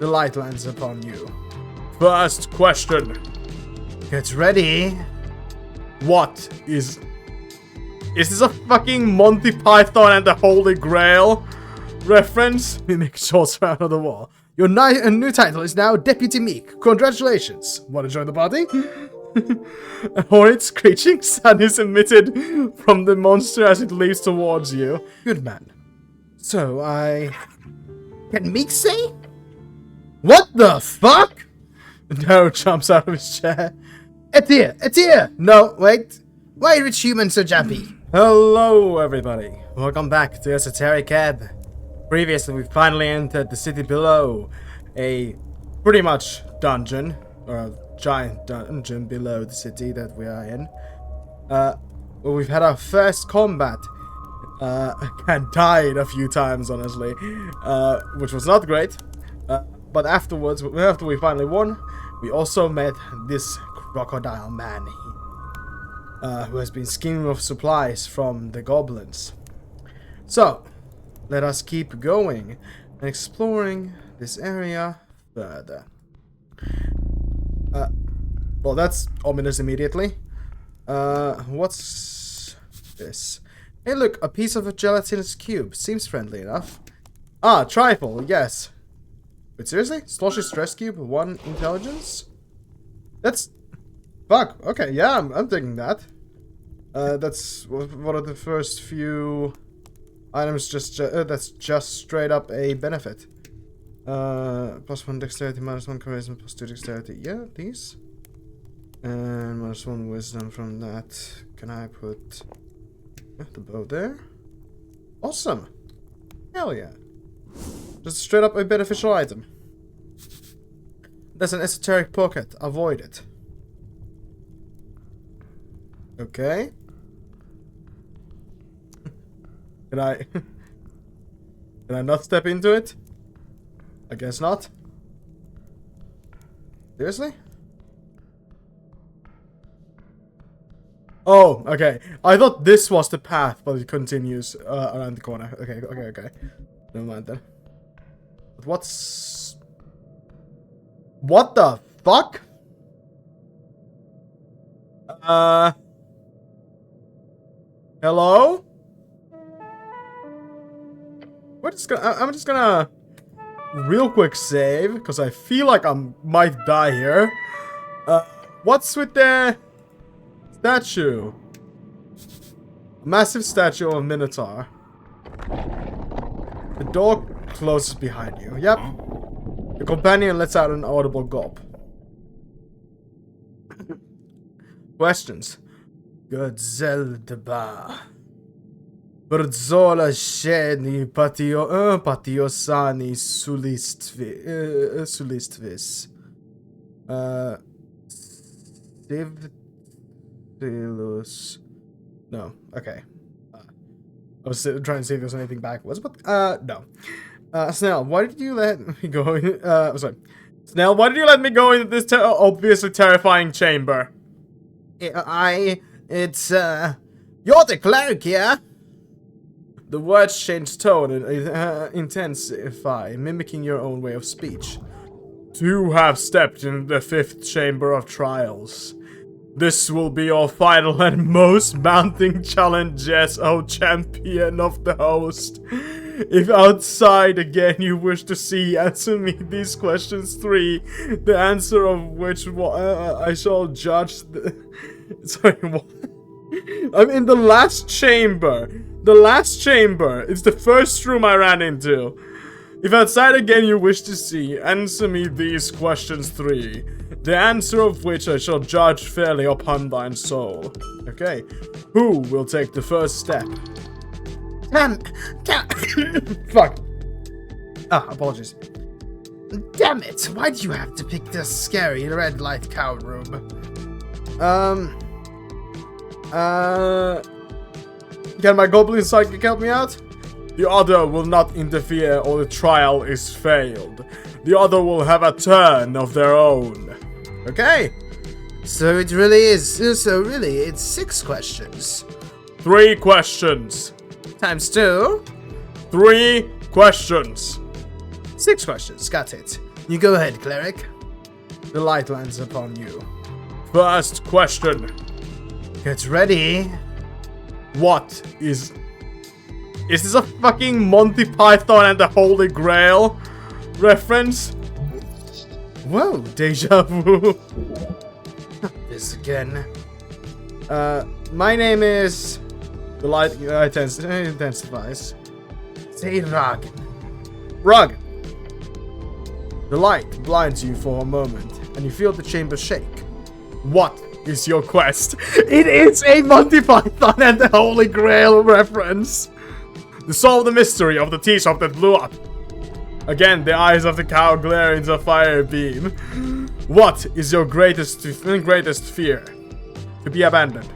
the light lands upon you. First question. Get ready. What is this a fucking Monthy Python and the Holy Grail reference? Mimic shorts around on the wall. Your new title is now Deputy Meek. Congratulations. Want to join the party? A horrid screeching sound is emitted from the monster as it leaps towards you. Good man. So, Can Meek say? What the fuck? Darrow jumps out of his chair. It's here! No, wait. Why are rich humans so jumpy? Hello, everybody. Welcome back to Esoteric Ebb. Previously, we finally entered the city below. A pretty much dungeon, or a giant dungeon below the city that we are in. Well, we've had our first combat. I died a few times, honestly, which was not great. But afterwards, after we finally won, we also met this crocodile man who has been scheming of supplies from the goblins. So, let us keep going and exploring this area further. Well, that's ominous immediately. What's this? Hey, look, a piece of a gelatinous cube. Seems friendly enough. Ah, trifle, yes. Wait, seriously? Sloshy stress cube, 1 intelligence? That's... Fuck, okay, yeah, I'm taking that. That's one of the first few items that's just straight up a benefit. +1 dexterity, -1 charisma, +2 dexterity. Yeah, these. And -1 wisdom from that. Can I put the bow there? Awesome. Hell yeah. Just straight up a beneficial item. There's an esoteric pocket. Avoid it. Okay. Can I not step into it? I guess not. Seriously? Oh, okay. I thought this was the path, but it continues around the corner. Okay. Never mind then. But what's... What the fuck? Hello? I'm just gonna real quick save, because I feel like I might die here. What's with the statue? A massive statue of a Minotaur. The door closes behind you. Yep. Your companion lets out an audible gulp. Questions. Godzeldeba. Brzola sheni patiosani sulistvis. Sivtilus. No, okay. I was trying to see if there's anything backwards, but no. Snell, why did you let me go in, sorry. Snell, why did you let me go into this obviously terrifying chamber? It's, you're the cleric, yeah? The words change tone and intensify, mimicking your own way of speech. You have stepped in the 5th chamber of trials. This will be your final and most mounting challenge, yes, O champion of the host. If outside again you wish to see, answer me these questions 3, the answer of which I shall judge Sorry, what? I'm in the last chamber. The last chamber. It's the first room I ran into. If outside again you wish to see, answer me these questions 3, the answer of which I shall judge fairly upon thine soul. Okay. Who will take the first step? Fuck. Ah, apologies. Damn it! Why do you have to pick this scary red light cow room? Can my goblin psychic help me out? The other will not interfere or the trial is failed. The other will have a turn of their own. Okay. So it really is. So really, it's 6 questions. 3 questions. Times 2. 3 questions. 6 questions. Got it. You go ahead, cleric. The light lands upon you. First question. Get ready. What is... Is this a fucking Monthy Python and the Holy Grail reference? Whoa, deja vu. Not this again. My name is... The light intensifies. Say Ragan. Ragan. The light blinds you for a moment, and you feel the chamber shake. What is your quest? It is a Monthy Python and the Holy Grail reference. To solve the mystery of the tea shop that blew up. Again, the eyes of the cow glare into a fire beam. What is your greatest fear? To be abandoned.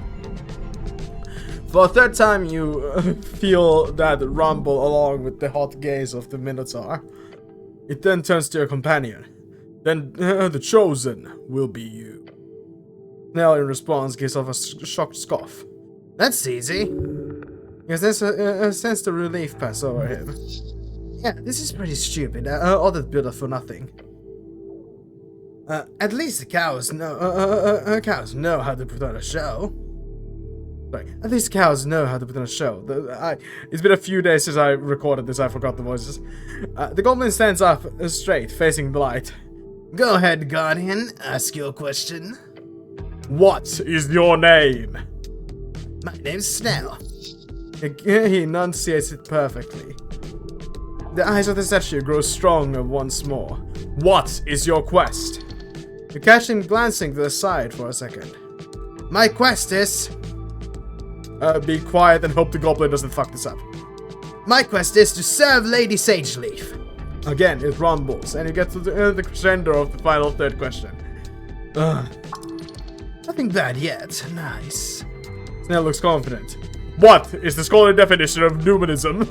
For a third time, you feel that rumble along with the hot gaze of the Minotaur. It then turns to your companion. Then the chosen will be you. Nell, in response, gives off a shocked scoff. That's easy. You sense the relief pass over him. Yeah, this is pretty stupid. All that build-up for nothing. At least the cows know how to put on a show. Sorry, at least cows know how to put on a show. It's been a few days since I recorded this, I forgot the voices. The goblin stands up straight, facing the light. Go ahead, Guardian, ask your question. What is your name? My name's Snell. He enunciates it perfectly. The eyes of the statue grow stronger once more. What is your quest? You catch him glancing to the side for a second. My quest is... be quiet and hope the goblin doesn't fuck this up. My quest is to serve Lady Sageleaf. Again, it rumbles, and you get to the crescendo of the final third question. Nothing bad yet. Nice. Snell looks confident. What is the scholarly definition of numinism?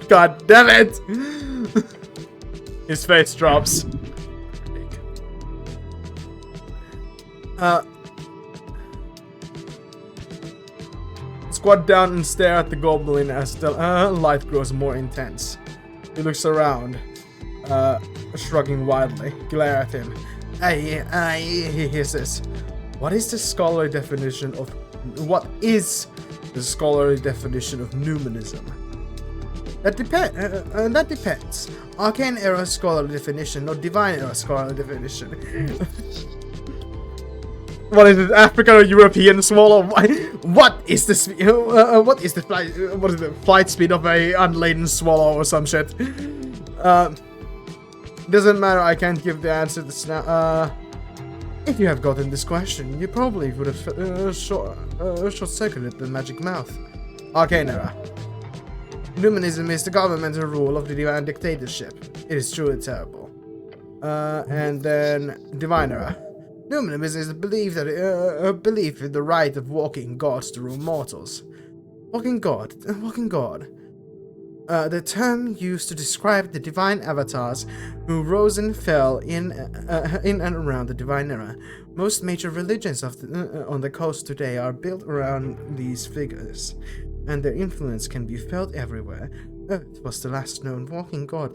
God damn it! His face drops. Squat down and stare at the goblin as the light grows more intense. He looks around, shrugging wildly. Glare at him. He hisses. What is the scholarly definition of... What is the scholarly definition of numinism? That depends. Arcane era scholarly definition, not divine era scholarly definition. What is it? African or European swallow? What is the flight speed of a unladen swallow or some shit? Doesn't matter. I can't give the answer to now. If you have gotten this question, you probably would have short-circuited the magic mouth. Arcane era. Numinism is the governmental rule of the divine dictatorship. It is truly terrible. And then divine era. Numinism is the belief that belief in the right of walking gods to rule mortals. Walking god. The term used to describe the divine avatars who rose and fell in and around the divine era. Most major religions on the coast today are built around these figures, and their influence can be felt everywhere. Earth was the last known walking god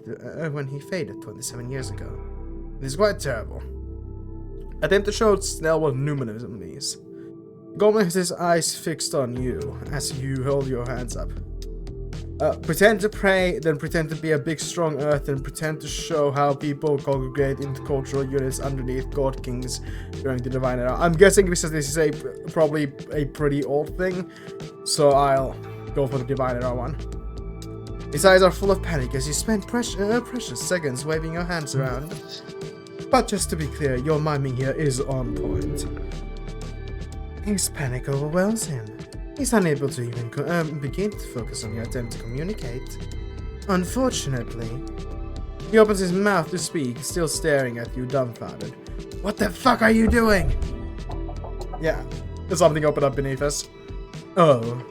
when he faded 27 years ago. It is quite terrible. Attempt to show Snell what numinism means. Goblin has his eyes fixed on you as you hold your hands up. Pretend to pray, then pretend to be a big strong earth, and pretend to show how people congregate into cultural units underneath god kings during the divine era. I'm guessing this is probably a pretty old thing, so I'll go for the divine era one. His eyes are full of panic as you spend precious seconds waving your hands around. But just to be clear, your miming here is on point. His panic overwhelms him. He's unable to even begin to focus on your attempt to communicate. Unfortunately, he opens his mouth to speak, still staring at you dumbfounded. What the fuck are you doing? Yeah, there's something open up beneath us. Oh.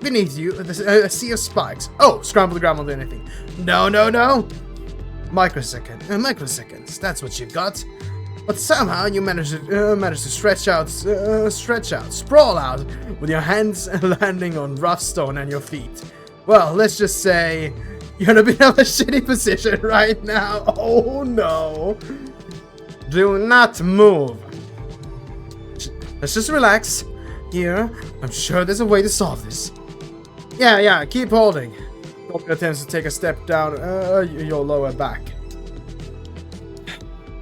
Beneath you, a sea of spikes. Oh, scramble the ground won't do anything. No. Microseconds, that's what you got. But somehow you managed to stretch out, sprawl out, with your hands landing on rough stone and your feet. Well, let's just say You're in a bit of a shitty position right now. Oh no. Do not move. Let's just relax. Here, I'm sure there's a way to solve this. Yeah, keep holding. Goblin attempts to take a step down your lower back.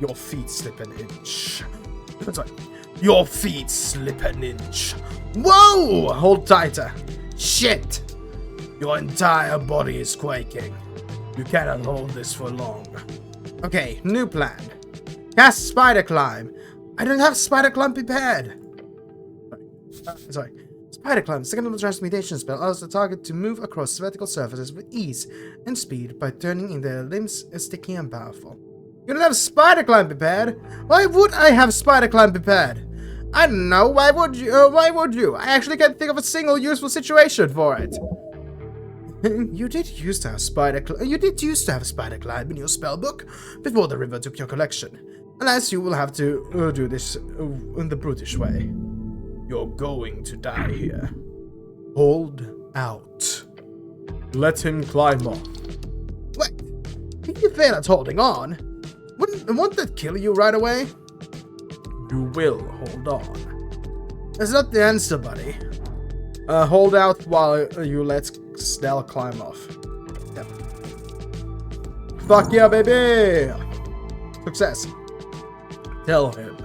Your feet slip an inch. Sorry. Your feet slip an inch. Whoa! Hold tighter. Shit! Your entire body is quaking. You cannot hold this for long. Okay, new plan. Cast Spider Climb. I don't have Spider Climb prepared. Sorry. Spider Climb, second level transmutation spell, allows the target to move across vertical surfaces with ease and speed by turning in their limbs sticky and powerful. You don't have Spider Climb prepared? Why would I have Spider Climb prepared? I don't know. Why would you? I actually can't think of a single useful situation for it. You did used to have Spider Climb in your spellbook before the river took your collection. Unless you will have to do this in the brutish way. You're going to die here. Hold out. Let him climb on. Wait, if you fail at holding on, won't that kill you right away? You will hold on. That's not the answer, buddy. Hold out while you let Snell climb off. Yep. Fuck yeah, baby! Success. Tell him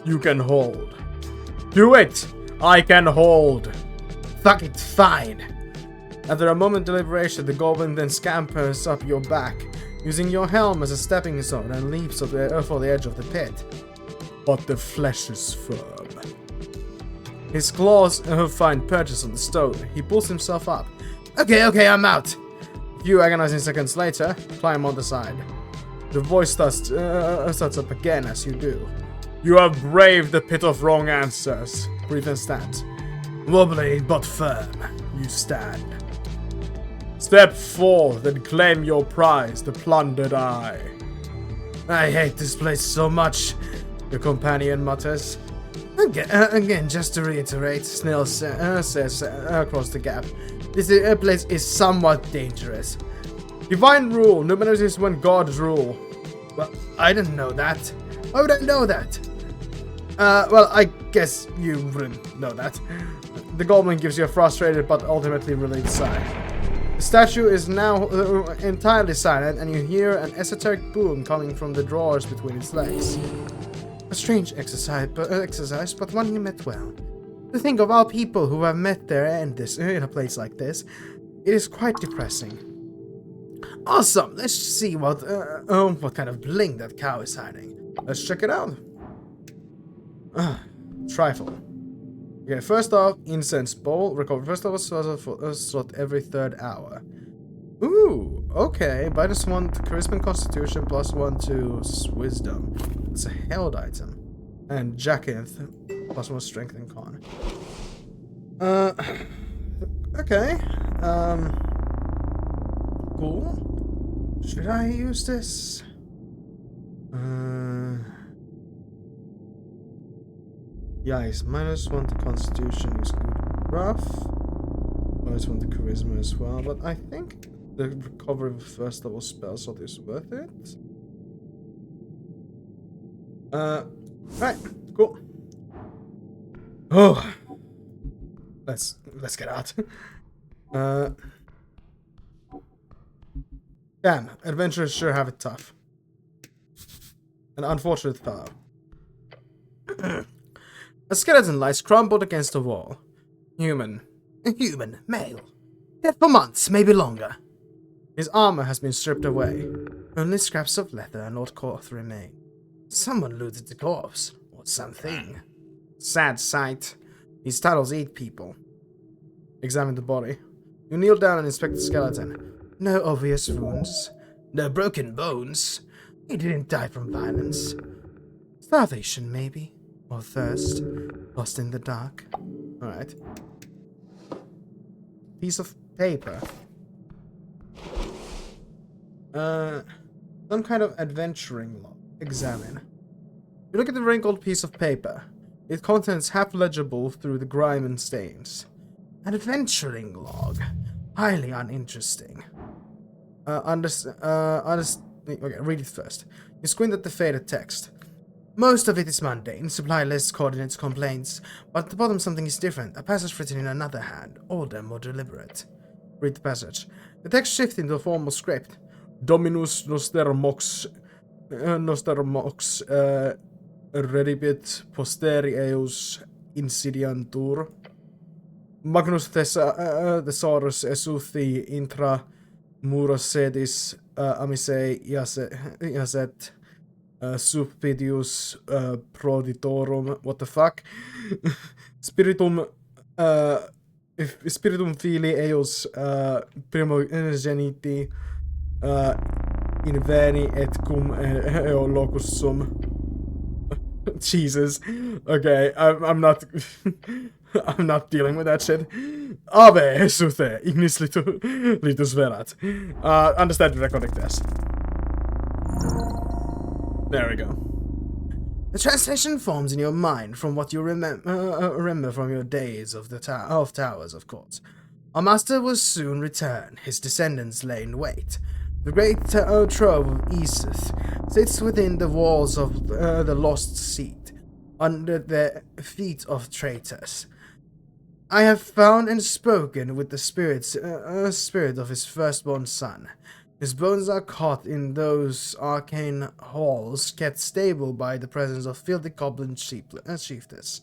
you can hold. Do it! I can hold. Fuck it, fine. After a moment of deliberation, the goblin then scampers up your back, using your helm as a stepping stone and leaps for the edge of the pit. But the flesh is firm. His claws find purchase on the stone. He pulls himself up. Okay, I'm out. A few agonizing seconds later, climb on the side. The voice starts up again as you do. You have braved the pit of wrong answers. Breathe and stand. Wobbly but firm, you stand. Step forth and claim your prize, the plundered eye. I hate this place so much, your companion mutters. Again, just to reiterate, Snell says across the gap. This place is somewhat dangerous. Divine rule, no matter is when gods rule. Well, I didn't know that. Why would I know that? Well, I guess you wouldn't know that. The goblin gives you a frustrated but ultimately relieved sigh. The statue is now entirely silent, and you hear an esoteric boom coming from the drawers between its legs. A strange exercise, but one you met well. To think of all people who have met their end in a place like this, it is quite depressing. Awesome! Let's see what kind of bling that cow is hiding. Let's check it out. Trifle. Okay, first off, incense bowl. Recover first level slot every 3rd hour. Ooh, okay. -1 to charisma and constitution, +1 to wisdom. It's a held item. And jacketh, +1 strength and con. Okay. Cool. Should I use this? Yikes, -1 to constitution is good. Rough. -1 to charisma as well, but I think the recovery of first level spell slot is worth it. Right, cool. Oh, let's get out. Damn, adventurers sure have it tough. An unfortunate fellow. A skeleton lies crumpled against a wall. Human, male. Dead for months, maybe longer. His armor has been stripped away. Only scraps of leather and old cloth remain. Someone looted the corpse, or something. Sad sight. These titles eat people. Examine the body. You kneel down and inspect the skeleton. No obvious wounds. No broken bones. He didn't die from violence. Starvation, maybe. Or thirst. Lost in the dark. Alright. Piece of paper. Some kind of adventuring log. Examine. You look at the wrinkled piece of paper. Its contents half legible through the grime and stains. An adventuring log. Highly uninteresting. Okay, read it first. You squint at the faded text. Most of it is mundane, supply lists, coordinates, complaints, but at the bottom something is different, a passage written in another hand, older, more deliberate. Read the passage. The text shifts into a formal script. Dominus Nostermox redibit posteri eus insidiantur. Magnus Thesaurus esuthi intra muros sedis amisei iaset subpidius proditorum. What the fuck? Spiritum spiritum filii eus primogeniti inveni et cum eo locus sum. Jesus. Okay, I'm not I'm not dealing with that shit. Ave Jesute, ignis litus verat. Understand the recording test. There we go. The translation forms in your mind from what you remember from your days of the towers, of course. Our master will soon return. His descendants lay in wait. The great trove of Eseth sits within the walls of the lost seat, under the feet of traitors. I have found and spoken with the spirit of his firstborn son. His bones are caught in those arcane halls, kept stable by the presence of filthy goblin chieftess.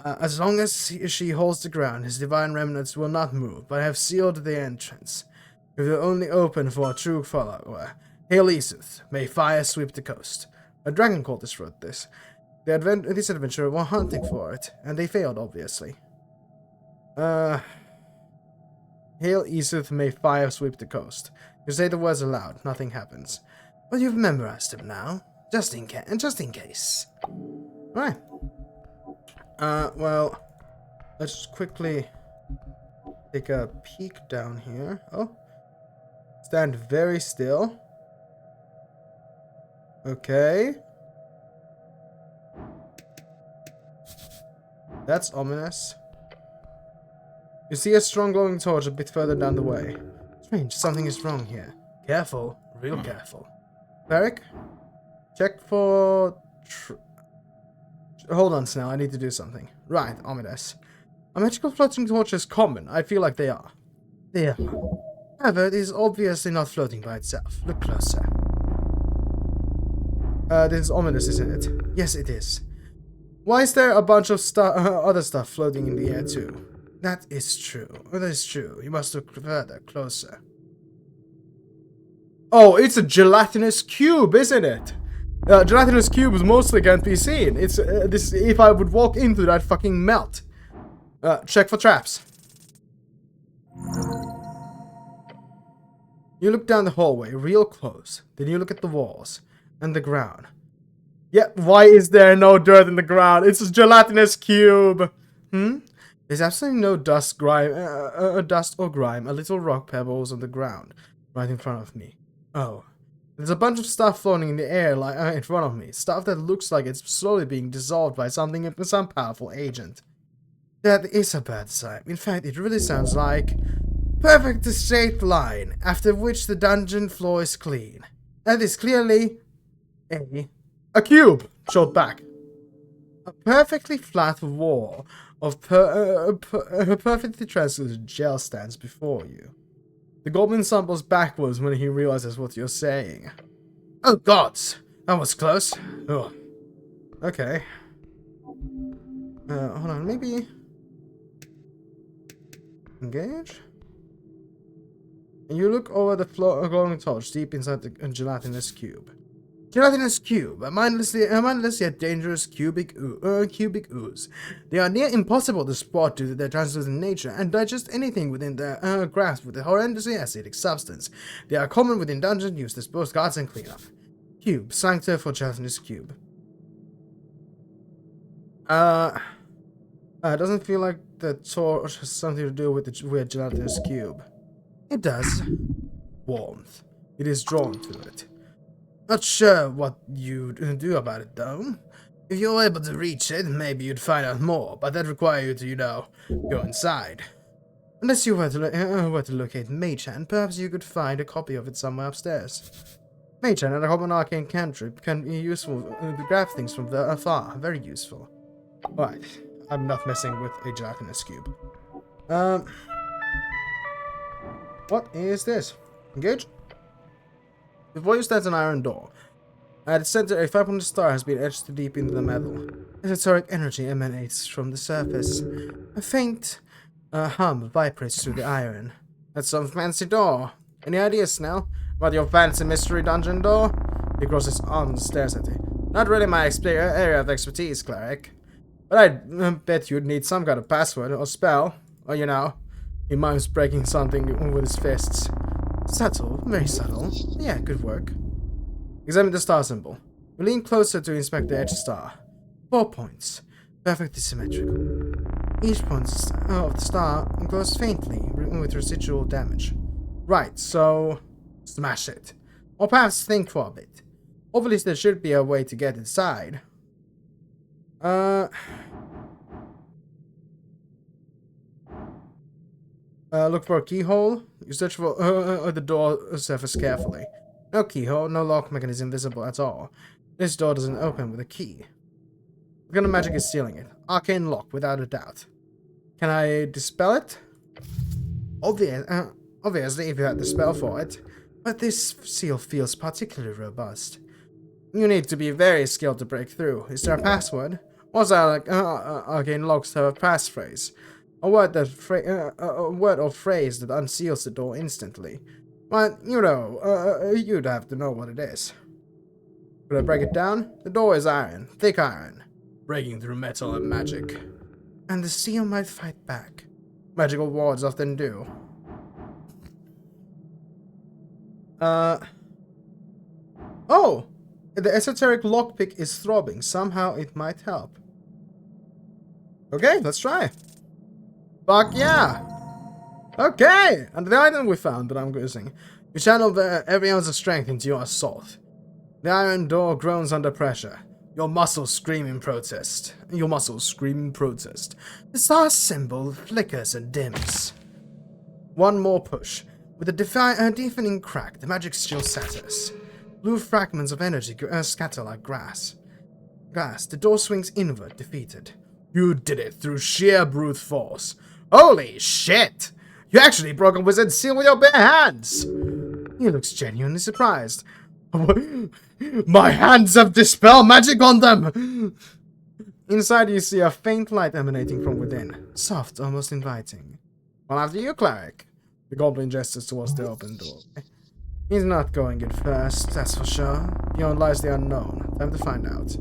As long as she holds the ground, his divine remnants will not move, but have sealed the entrance. It will only open for a true follower. Hail Eseth, may fire sweep the coast. A dragon cultist wrote this. This adventurer were hunting for it, and they failed, obviously. Hail Eseth, may fire sweep the coast. You say the words aloud, nothing happens. But you've memorized them now, just in case. Right. Well, let's quickly take a peek down here. Oh. Stand very still. Okay. That's ominous. You see a strong glowing torch a bit further down the way. Strange, something is wrong here. Careful, real careful. Varric, check for... Hold on, Snell, I need to do something. Right, ominous. A magical floating torch is common. I feel like they are. They are. However, it is obviously not floating by itself. Look closer. This is ominous, isn't it? Yes, it is. Why is there a bunch of other stuff floating in the air too? That is true. That is true. You must look further, closer. Oh, it's a gelatinous cube, isn't it? Gelatinous cubes mostly can't be seen. It's this. If I would walk into that, fucking melt. Check for traps. You look down the hallway real close. Then you look at the walls and the ground. Yeah, why is there no dirt in the ground? It's a gelatinous cube. There's absolutely no dust, dust or grime. A little rock pebbles on the ground, right in front of me. Oh, there's a bunch of stuff floating in the air, like in front of me. Stuff that looks like it's slowly being dissolved by some powerful agent. That is a bad sign. In fact, it really sounds like perfect straight line, after which the dungeon floor is clean. That is clearly a cube. Showed back. A perfectly flat wall of perfectly translucent gel stands before you. The goblin stumbles backwards when he realizes what you're saying. Oh gods! That was close. Oh. Okay. Hold on, maybe... Engage? And you look over the glowing torch deep inside the gelatinous cube. Gelatinous cube, a mindlessly yet dangerous cubic ooze. They are near impossible to spot due to their translucent nature and digest anything within their grasp with a horrendously acidic substance. They are common within dungeons used as both guards and cleanup. Cube, sanctum for gelatinous cube. It doesn't feel like the torch has something to do with the weird gelatinous cube. It does. Warmth. It is drawn to it. Not sure what you'd do about it, though. If you were able to reach it, maybe you'd find out more, but that requires you to, go inside. Unless you were to locate Mage-Hand, perhaps you could find a copy of it somewhere upstairs. Mage-Hand and a common arcane cantrip can be useful to grab things from afar. Very useful. Alright, I'm not messing with a gelatinous cube. What is this? Engage? Before you stands an iron door. At its center, a 500 star has been etched deep into the metal. Esoteric energy emanates from the surface. A faint hum vibrates through the iron. That's some fancy door. Any ideas, Snell? About your fancy mystery dungeon door? He crosses his arms and stares at you. Not really my area of expertise, cleric. But I bet you'd need some kind of password or spell. Or, you know, he mimes breaking something with his fists. Subtle, very subtle. Yeah, good work. Examine the star symbol. We lean closer to inspect the edge star. 4 points. Perfectly symmetrical. Each point of the star glows faintly with residual damage. Right, so smash it. Or perhaps think for a bit. Hopefully there should be a way to get inside. Look for a keyhole. You search for the door surface carefully. No keyhole, no lock mechanism visible at all. This door doesn't open with a key. What kind of magic is sealing it? Arcane lock, without a doubt. Can I dispel it? Obviously, if you had the spell for it. But this seal feels particularly robust. You need to be very skilled to break through. Is there a password? Was there like arcane locks have a passphrase? A word or phrase that unseals the door instantly. Well, you know, you'd have to know what it is. Could I break it down? The door is iron, thick iron, breaking through metal and magic. And the seal might fight back. Magical wards often do. Oh! The esoteric lockpick is throbbing. Somehow it might help. Okay, let's try. Fuck yeah! Okay! And the item we found that I'm using. You channel every ounce of strength into your assault. The iron door groans under pressure. Your muscles scream in protest. The star symbol flickers and dims. One more push. With a deafening crack, the magic shield shatters. Blue fragments of energy scatter like grass. The door swings inward, defeated. You did it through sheer brute force. Holy shit! You actually broke a wizard's seal with your bare hands! He looks genuinely surprised. My hands have dispelled magic on them! Inside you see a faint light emanating from within. Soft, almost inviting. Well, after you, cleric. The goblin gestures towards the open door. He's not going in first, that's for sure. Beyond lies the unknown. Time to find out.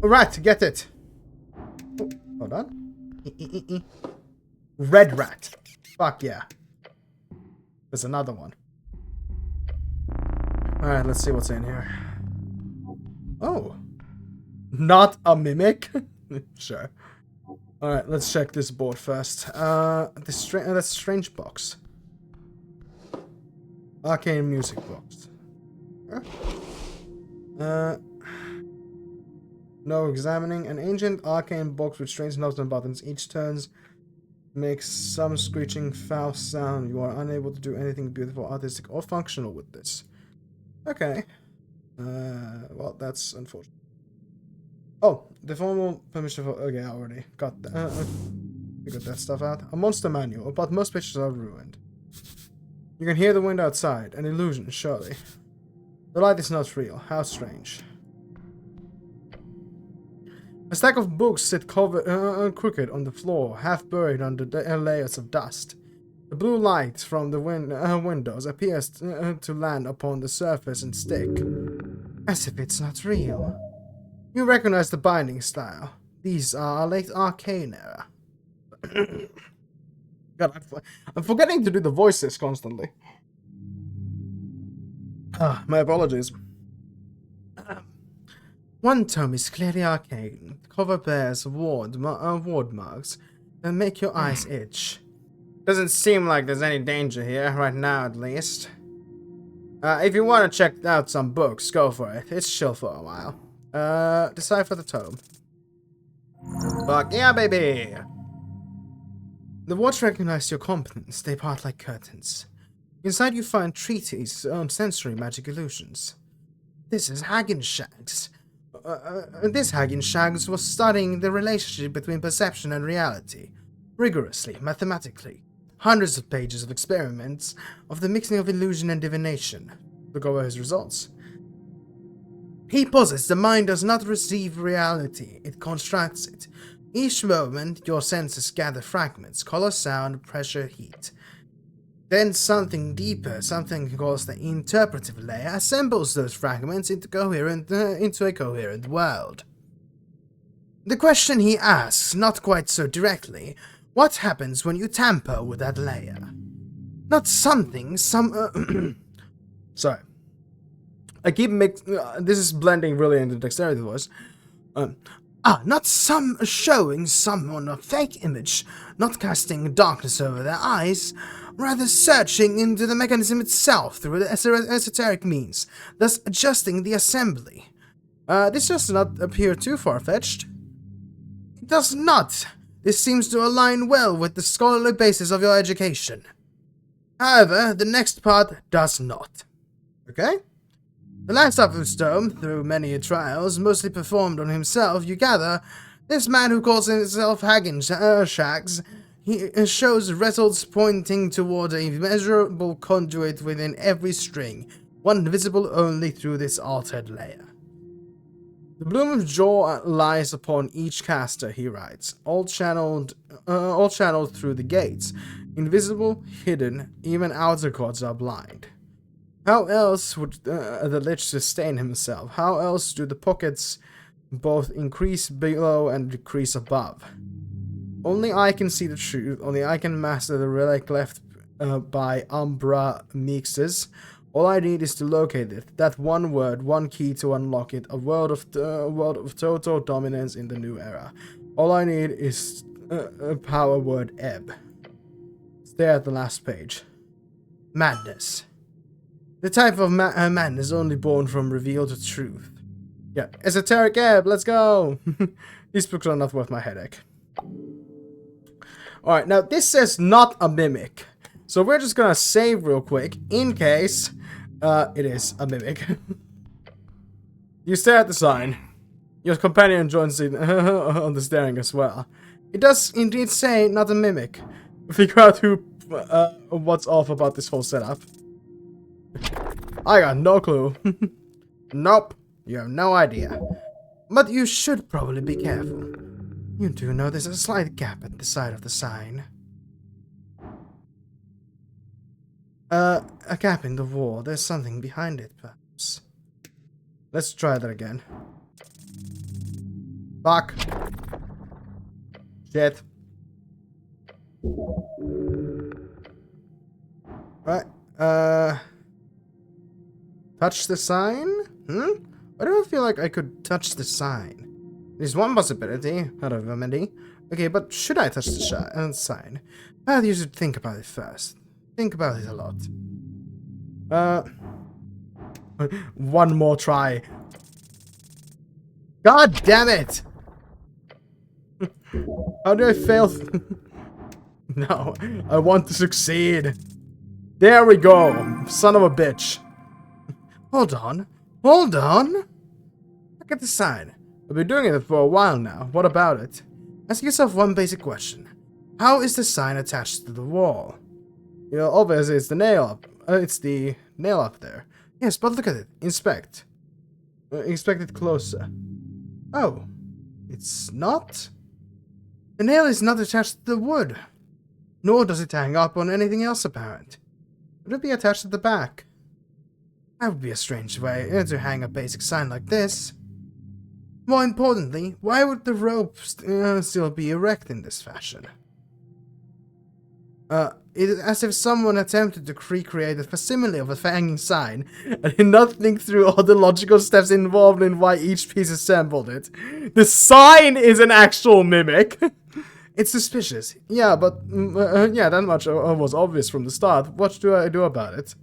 Alright, get it! Oh, hold on. Red rat. Fuck yeah. There's another one. Alright, let's see what's in here. Oh. Not a mimic? Sure. Alright, let's check this board first. That's a strange box. Arcane music box. Huh? No examining. An ancient arcane box with strange knobs and buttons. Each turns makes some screeching foul sound. You are unable to do anything beautiful, artistic, or functional with this. Okay. Well, that's unfortunate. Oh, the formal permission for... Okay, I already got that. Figured that stuff out. A monster manual, but most pictures are ruined. You can hear the wind outside. An illusion, surely. The light is not real. How strange. A stack of books sit crooked on the floor, half buried under layers of dust. The blue light from the windows appears to land upon the surface and stick. As if it's not real. You recognize the binding style. These are late arcane era. God, I'm forgetting to do the voices constantly. My apologies. One tome is clearly arcane. The cover bears ward marks that make your eyes itch. Doesn't seem like there's any danger here, right now at least. If you want to check out some books, go for it. It's chill for a while. Decipher the tome. Fuck yeah, baby! The wards recognize your competence. They part like curtains. Inside you find treatises on sensory magic illusions. This is Haggenshags. This Haggenshags was studying the relationship between perception and reality. Rigorously, mathematically. Hundreds of pages of experiments of the mixing of illusion and divination. Look over his results. He posits the mind does not receive reality, it constructs it. Each moment, your senses gather fragments, color, sound, pressure, heat. Then something deeper, something called the interpretive layer, assembles those fragments into a coherent world. The question he asks, not quite so directly, what happens when you tamper with that layer? Not something, sorry. I keep this is blending really into the dexterity voice. Not showing someone a fake image, not casting darkness over their eyes, rather searching into the mechanism itself through the esoteric means, thus adjusting the assembly. This does not appear too far-fetched. It does not. This seems to align well with the scholarly basis of your education. However, the next part does not. Okay? The last of his tome, through many trials, mostly performed on himself, you gather, this man who calls himself Haggenshags, he shows results pointing toward a measurable conduit within every string, one visible only through this altered layer. The bloom of joy lies upon each caster, he writes, all channeled through the gates, invisible, hidden, even outer gods are blind. How else would the lich sustain himself? How else do the pockets both increase below and decrease above? Only I can see the truth. Only I can master the relic left by Umbra Meekses. All I need is to locate it. That one word, one key to unlock it. A world of total dominance in the new era. All I need is a power word ebb. Stare at the last page. Madness. The type of madness only born from revealed truth. Yeah, Esoteric Ebb, let's go! These books are not worth my headache. Alright, now this says not a mimic. So we're just gonna save real quick, in case it is a mimic. You stare at the sign. Your companion joins in on the staring as well. It does indeed say not a mimic. Figure out what's off about this whole setup. I got no clue. Nope, you have no idea. But you should probably be careful. You do know there's a slight gap at the side of the sign. A gap in the wall. There's something behind it, perhaps. Let's try that again. Fuck. Shit. Right, touch the sign? Why do I feel like I could touch the sign? There's one possibility, out of many. Okay, but should I touch the sign? Well, you should think about it first. Think about it a lot. One more try. God damn it! How do I fail? No, I want to succeed. There we go, son of a bitch. Hold on. Hold on. Look at the sign. I've been doing it for a while now. What about it? Ask yourself one basic question. How is the sign attached to the wall? You know, obviously it's the nail up. It's the nail up there. Yes, but look at it. Inspect. Inspect it closer. Oh. It's not? The nail is not attached to the wood. Nor does it hang up on anything else apparent. Would it be attached at the back? That would be a strange way to hang a basic sign like this. More importantly, why would the rope still be erect in this fashion? It is as if someone attempted to recreate a facsimile of a hanging sign and did not think through all the logical steps involved in why each piece assembled it. The sign is an actual mimic! It's suspicious. Yeah, but yeah, that much was obvious from the start. What do I do about it?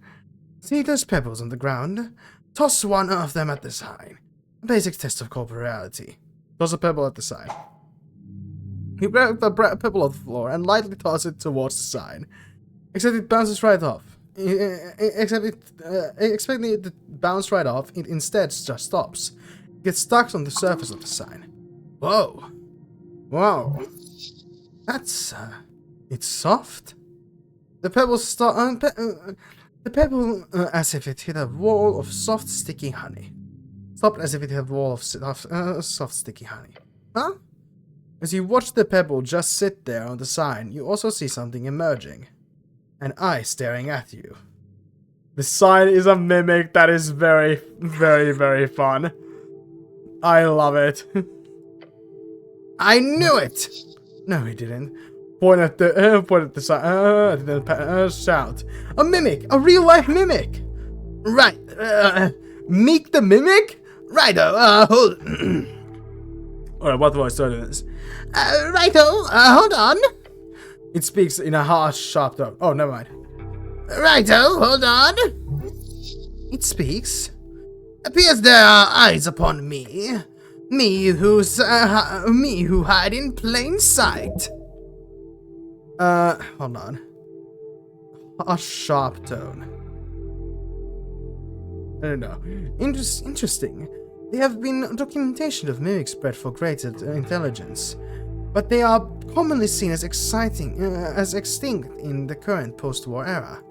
See those pebbles on the ground? Toss one of them at the sign. A basic test of corporeality. Toss a pebble at the sign. You grab a pebble off the floor and lightly toss it towards the sign. Except it bounces right off. Expecting it to bounce right off, it instead just stops. It gets stuck on the surface of the sign. Whoa. Wow. That's, it's soft. The pebble as if it hit a wall of soft, sticky honey. Stopped as if it hit a wall of soft, sticky honey. Huh? As you watch the pebble just sit there on the sign, you also see something emerging. An eye staring at you. The sign is a mimic that is very, very, very fun. I love it. I knew it! No, he didn't. Point at the sign, shout. A mimic! A real-life mimic! Right, Meek the Mimic? Righto, hold... Alright, what was I doing this? Righto, hold on. It speaks in a harsh, sharp tone. Oh, never mind. Righto, hold on. It speaks. Appears there are eyes upon me. Me who hide in plain sight. Hold on. A sharp tone. I don't know. Interesting. There have been documentation of mimics bred for greater intelligence, but they are commonly seen as extinct in the current post-war era.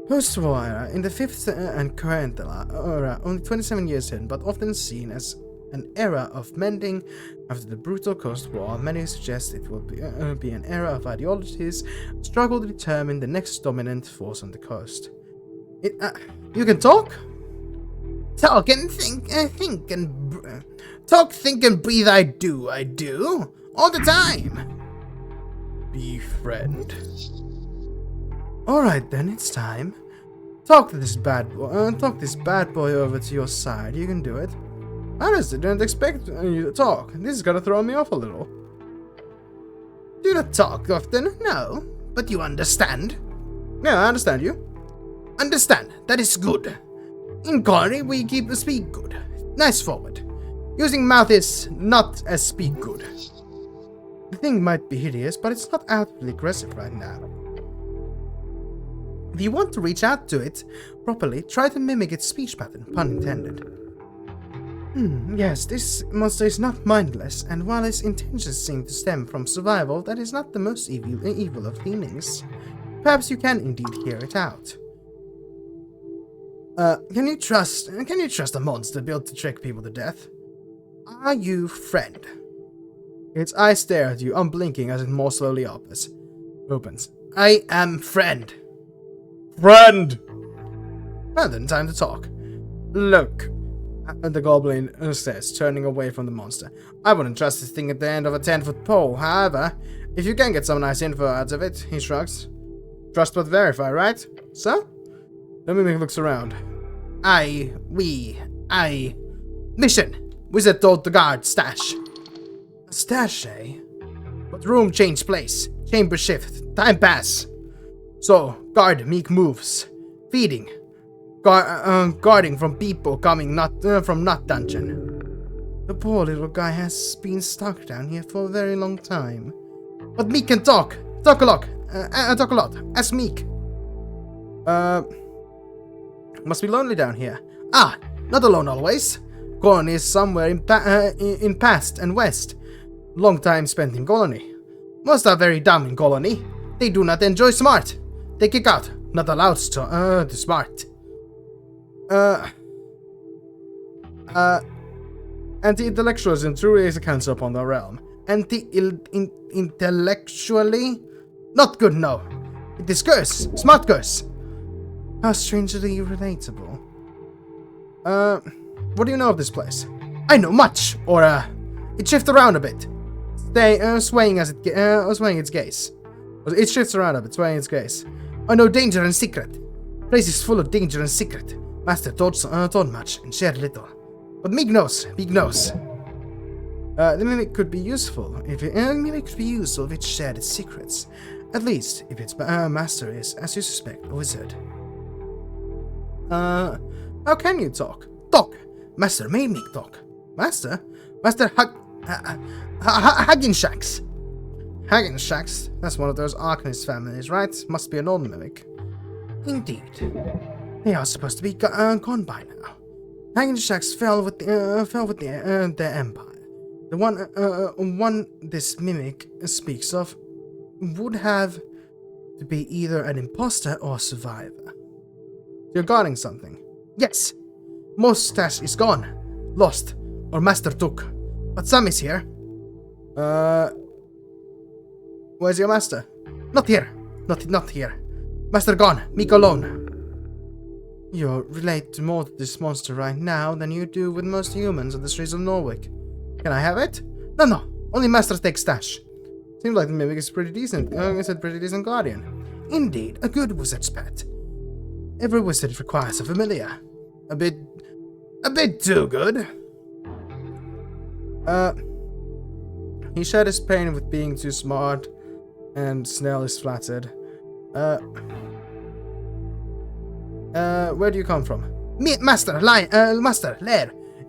Post-war era, in the fifth and current era, only 27 years in, but often seen as an era of mending after the brutal Coast War. Many suggest it will be an era of ideologies, struggle to determine the next dominant force on the coast. You can talk? Talk and think and talk, think and breathe. I do, all the time. Befriend. All right, then it's time. Talk this bad boy over to your side. You can do it. I honestly didn't expect you to talk. This is gonna throw me off a little. Do not talk often, no, but you understand. Yeah, I understand you. Understand. That is good. In culinary, we speak good. Nice forward. Using mouth is not as speak good. The thing might be hideous, but it's not outwardly aggressive right now. If you want to reach out to it properly, try to mimic its speech pattern, pun intended. Yes, this monster is not mindless, and while its intentions seem to stem from survival, that is not the most evil of feelings. Perhaps you can indeed hear it out. Can you trust a monster built to trick people to death? Are you friend? Its eyes stare at you, unblinking as it more slowly opens. I am friend. Friend! Well then, time to talk. Look, the goblin says, turning away from the monster. I wouldn't trust this thing at the end of a 10-foot pole, however, if you can get some nice info out of it, he shrugs. Trust but verify, right? So? The mimic looks around. Mission! Wizard told the guard, stash. A stash, eh? But room change place. Chamber shift. Time pass. So, guard, Meek moves. Feeding. Guarding from people coming from Nut Dungeon. The poor little guy has been stuck down here for a very long time. But Meek can talk. Talk a lot. Ask Meek. Must be lonely down here. Ah, not alone always. Colony is somewhere in past and west. Long time spent in colony. Most are very dumb in colony. They do not enjoy smart. They kick out. Not allowed to smart. Anti-intellectualism truly is a cancer upon the realm. Anti-intellectually? Not good, no. It is curse. Smart curse. How strangely relatable. What do you know of this place? I know much, or it shifts around a bit. Swaying its gaze. It shifts around a bit, swaying its gaze. I know danger and secret. Place is full of danger and secret. Master told much and shared little. But Meek knows. The mimic could be useful if it shared its secrets. At least if its master is, as you suspect, a wizard. How can you talk? Talk! Master made Meek talk. Master? Master Huggin Shacks. Haggin Shacks. That's one of those Arcanist families, right? Must be an old mimic. Indeed. They are supposed to be gone by now. Haggin Shacks fell with their empire. The one this mimic speaks of would have to be either an imposter or a survivor. You're guarding something. Yes. Most stash is gone. Lost. Or master took. But some is here. Where's your master? Not here. Not here. Master gone. Meek alone. You relate more to this monster right now than you do with most humans on the streets of Norwich. Can I have it? No. Only masters take stash. Seems like the mimic is pretty decent. It's a pretty decent guardian. Indeed, a good wizard's pet. Every wizard requires a familiar. A bit too good. He shared his pain with being too smart, and Snell is flattered. Where do you come from? Master, lair.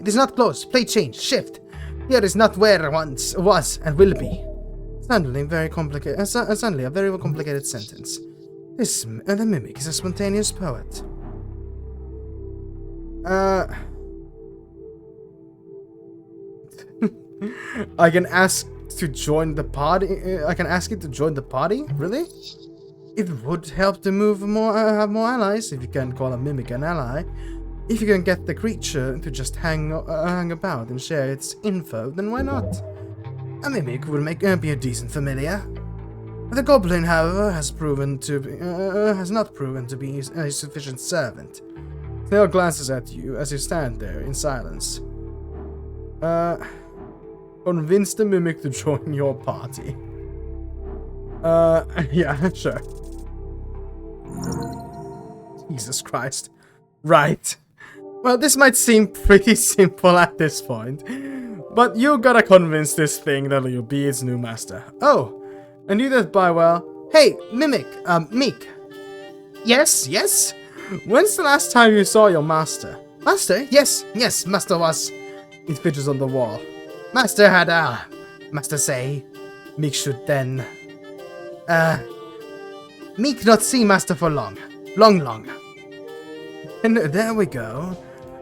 It is not close. Play change. Shift. Here is not where it once was and will be. Suddenly a very complicated sentence. The mimic is a spontaneous poet. I can ask to join the party. I can ask you to join the party. Really? It would help to have more allies, if you can call a mimic an ally. If you can get the creature to just hang about and share its info, then why not? A mimic would be a decent familiar. The goblin, however, has not proven to be a sufficient servant. Snail glances at you as you stand there in silence. Convince the mimic to join your party. Yeah, sure. Jesus Christ. Right. Well, this might seem pretty simple at this point, but you gotta convince this thing that you'll be its new master. Oh, I knew that by well. Hey, Meek. Yes? When's the last time you saw your master? Master? Yes, master was. It fidgets on the wall. Master had, master say, Meek should then, Meek not see master for long. And there we go.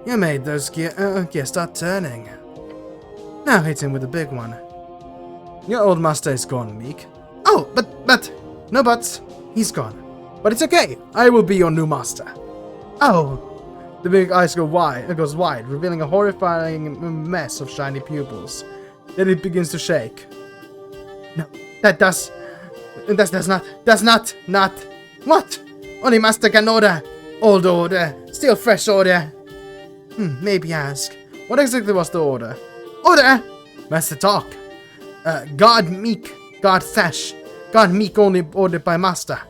You made those gears start turning. Now hit him with the big one. Your old master is gone, Meek. Oh, but, no buts. He's gone. But it's okay. I will be your new master. Oh. The big eyes goes wide, revealing a horrifying mess of shiny pupils. Then it begins to shake. No, does not. What? Only master can order. Old order. Still fresh order. Maybe ask. What exactly was the order? Order! Master talk. Guard Meek. Guard Sash. Guard Meek only ordered by master.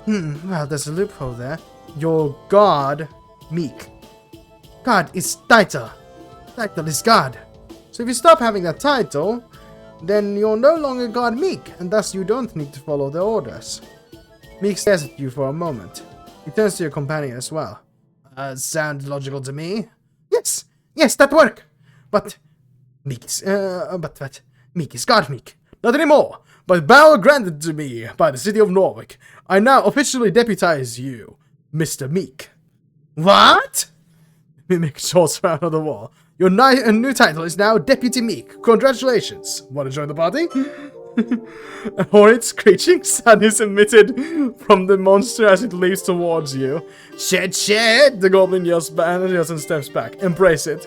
Well, there's a loophole there. Your guard Meek. God is title. Title is God. So if you stop having that title, then you're no longer God Meek, and thus you don't need to follow the orders. Meek stares at you for a moment. He turns to your companion as well. Sound logical to me? Yes, that work. But Meek is God Meek. Not anymore. By power granted to me by the city of Norwich, I now officially deputize you, Mr. Meek. What? Mimic shorts around on the wall. Your new title is now Deputy Meek. Congratulations. Want to join the party? A horrid screeching sound is emitted from the monster as it leaps towards you. Shit! The goblin yells and steps back. Embrace it.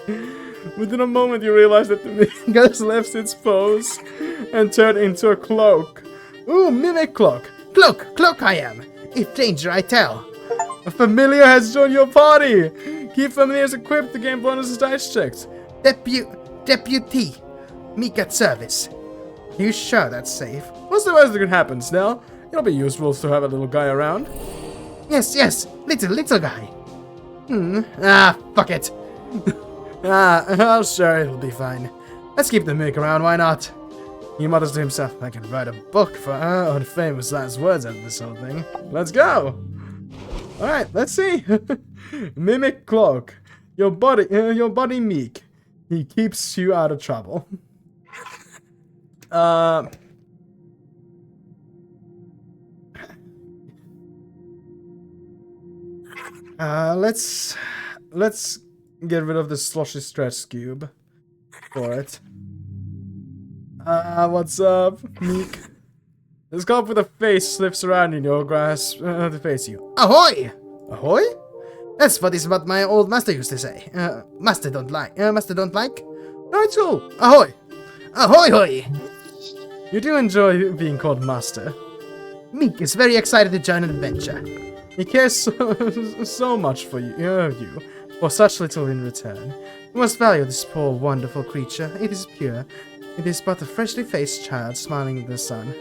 Within a moment you realize that the mimic has left its pose and turned into a cloak. Ooh, mimic cloak. Cloak I am. If danger I tell. A familiar has joined your party. Keep familiars equipped to gain bonus dice checks. Deputy. Meek at service. You sure that's safe? What's the worst that could happen, Snell? It'll be useful to have a little guy around. Yes. Little guy. Fuck it. I'm sure it'll be fine. Let's keep the Mick around, why not? He mutters to himself, I can write a book for the famous last words out of this whole thing. Let's go! Alright, let's see. Mimic cloak. Your body Meek. He keeps you out of trouble. Let's get rid of the sloshy stretch cube for it. What's up, Meek? This cop with a face slips around in your grasp to face you. Ahoy! Ahoy? That's what my old master used to say. Master don't like. Master don't like? No, it's cool. Ahoy! Ahoy hoy! You do enjoy being called master. Meek is very excited to join an adventure. He cares so much for you, for such little in return. You must value this poor, wonderful creature. It is pure. It is but a freshly faced child smiling in the sun.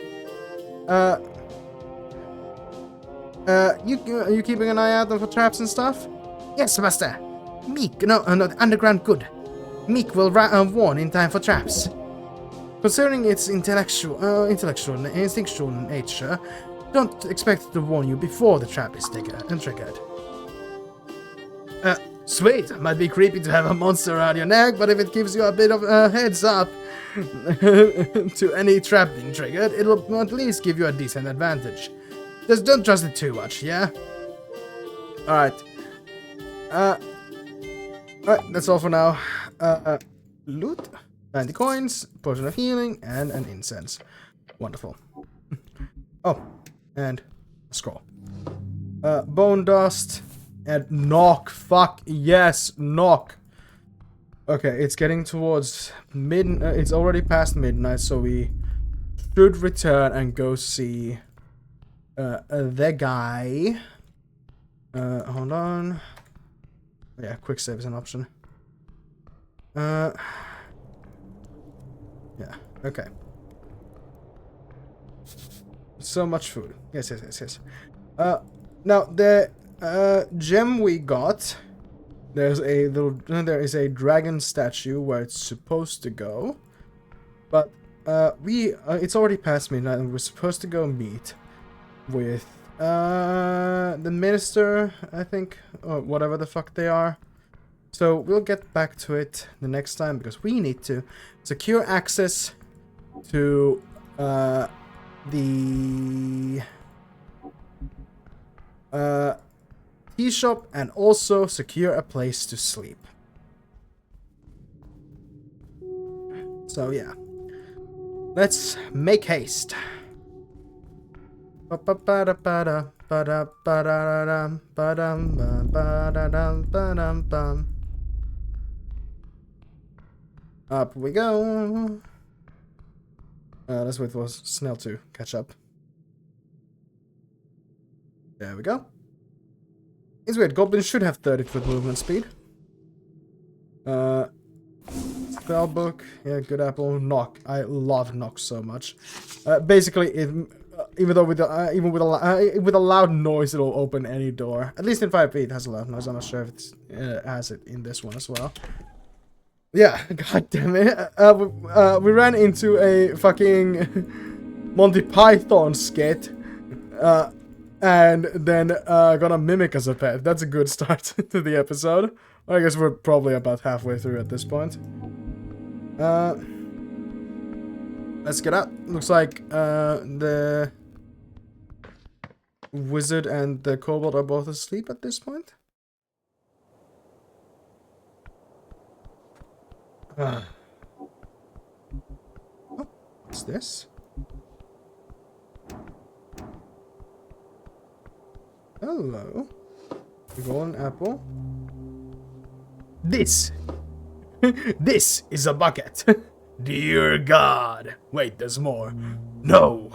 You keeping an eye out for traps and stuff? Yes, master. Meek, no, underground good. Meek will warn in time for traps. Concerning its instinctual nature, don't expect it to warn you before the trap is triggered. Sweet. Might be creepy to have a monster around your neck, but if it gives you a bit of a heads up to any trap being triggered, it'll at least give you a decent advantage. Just don't trust it too much, yeah? Alright. Alright, that's all for now. Loot, 90 coins, potion of healing, and an incense. Wonderful. Oh, and a scroll. Bone dust, and knock. Fuck yes, knock. Okay, it's getting towards it's already past midnight, so we should return and go see the guy. Hold on. Yeah, quick save is an option. Yeah, okay. So much food. Yes. Now the gem we got, there is a dragon statue where it's supposed to go, but it's already past midnight and we're supposed to go meet with the minister, I think, or whatever the fuck they are. So we'll get back to it the next time because we need to secure access to the tea shop and also secure a place to sleep. So yeah, let's make haste. Up we go. Let's wait for Snell to catch up. There we go. It's weird, goblins should have 30-foot movement speed. Spellbook, yeah, good apple. Knock, I love knock so much. Basically, even though with a loud noise, it'll open any door. At least in 5e, it has a loud noise. I'm not sure if it has it in this one as well. Yeah, god damn it. We ran into a fucking Monthy Python skit. And then got a mimic as a pet. That's a good start to the episode. I guess we're probably about halfway through at this point. Let's get out. Looks like the wizard and the kobold are both asleep at this point. Oh, what's this? Hello. Golden apple. This is a bucket. Dear God. Wait, there's more. No.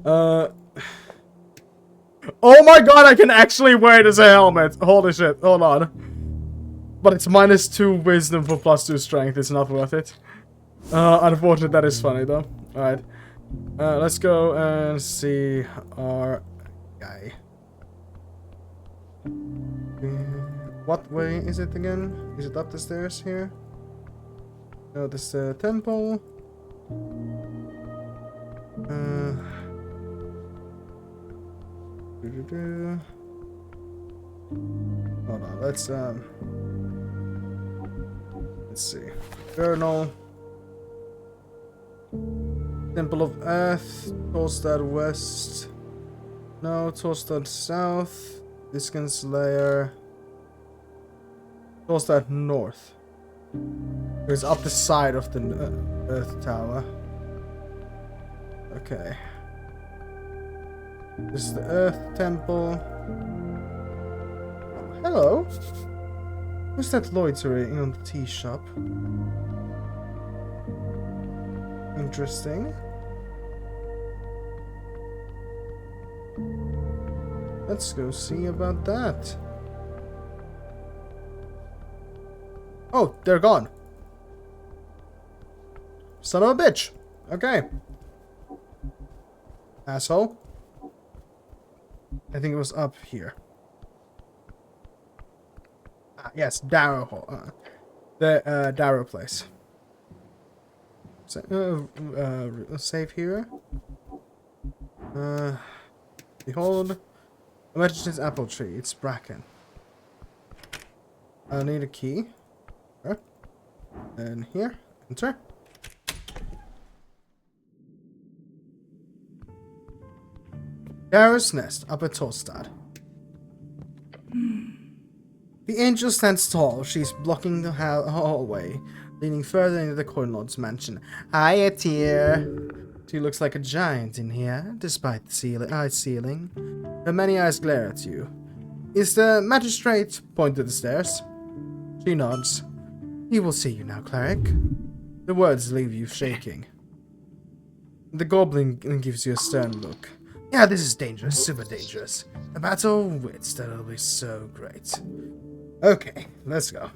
Oh my god, I can actually wear it as a helmet. Holy shit, hold on. But it's -2 wisdom for +2 strength. It's not worth it. Unfortunately, that is funny though. Alright. Let's go and see our guy. What way is it again? Is it up the stairs here? No, this is the temple. Hold on, let's see. Journal. Temple of Earth, Tolstad West. No, Tolstad South. Discan Slayer. Towards that north. It's up the side of the Earth Tower. Okay. This is the Earth Temple. Oh, hello. Who's that loitering on the tea shop? Interesting. Let's go see about that. Oh, they're gone. Son of a bitch. Okay. Asshole. I think it was up here. Ah, yes, Darrow. The Darrow place. Save here. Behold. Imagine this apple tree. It's bracken. I need a key. And here. Enter. Darrow's nest, up at Torstad. The angel stands tall. She's blocking the hallway, leaning further into the Coin Lord's mansion. Hiya, dear. She looks like a giant in here, despite the high ceiling. Her many eyes glare at you. Is the magistrate point to the stairs? She nods. He will see you now, cleric. The words leave you shaking. The goblin gives you a stern look. Yeah, this is dangerous, super dangerous. A battle of wits, that'll be so great. Okay, let's go.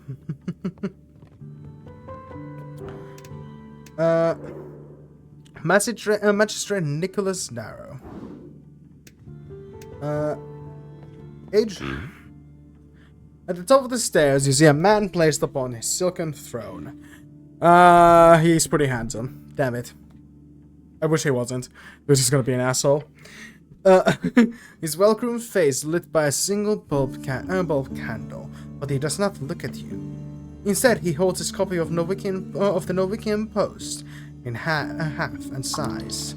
Magistrate Nicholas Darrow. Age? At the top of the stairs, you see a man placed upon his silken throne. He's pretty handsome. Damn it. I wish he wasn't. He was just gonna be an asshole. His well-groomed face lit by a single bulb candle, but he does not look at you. Instead, he holds his copy of the Novician Post in half and size.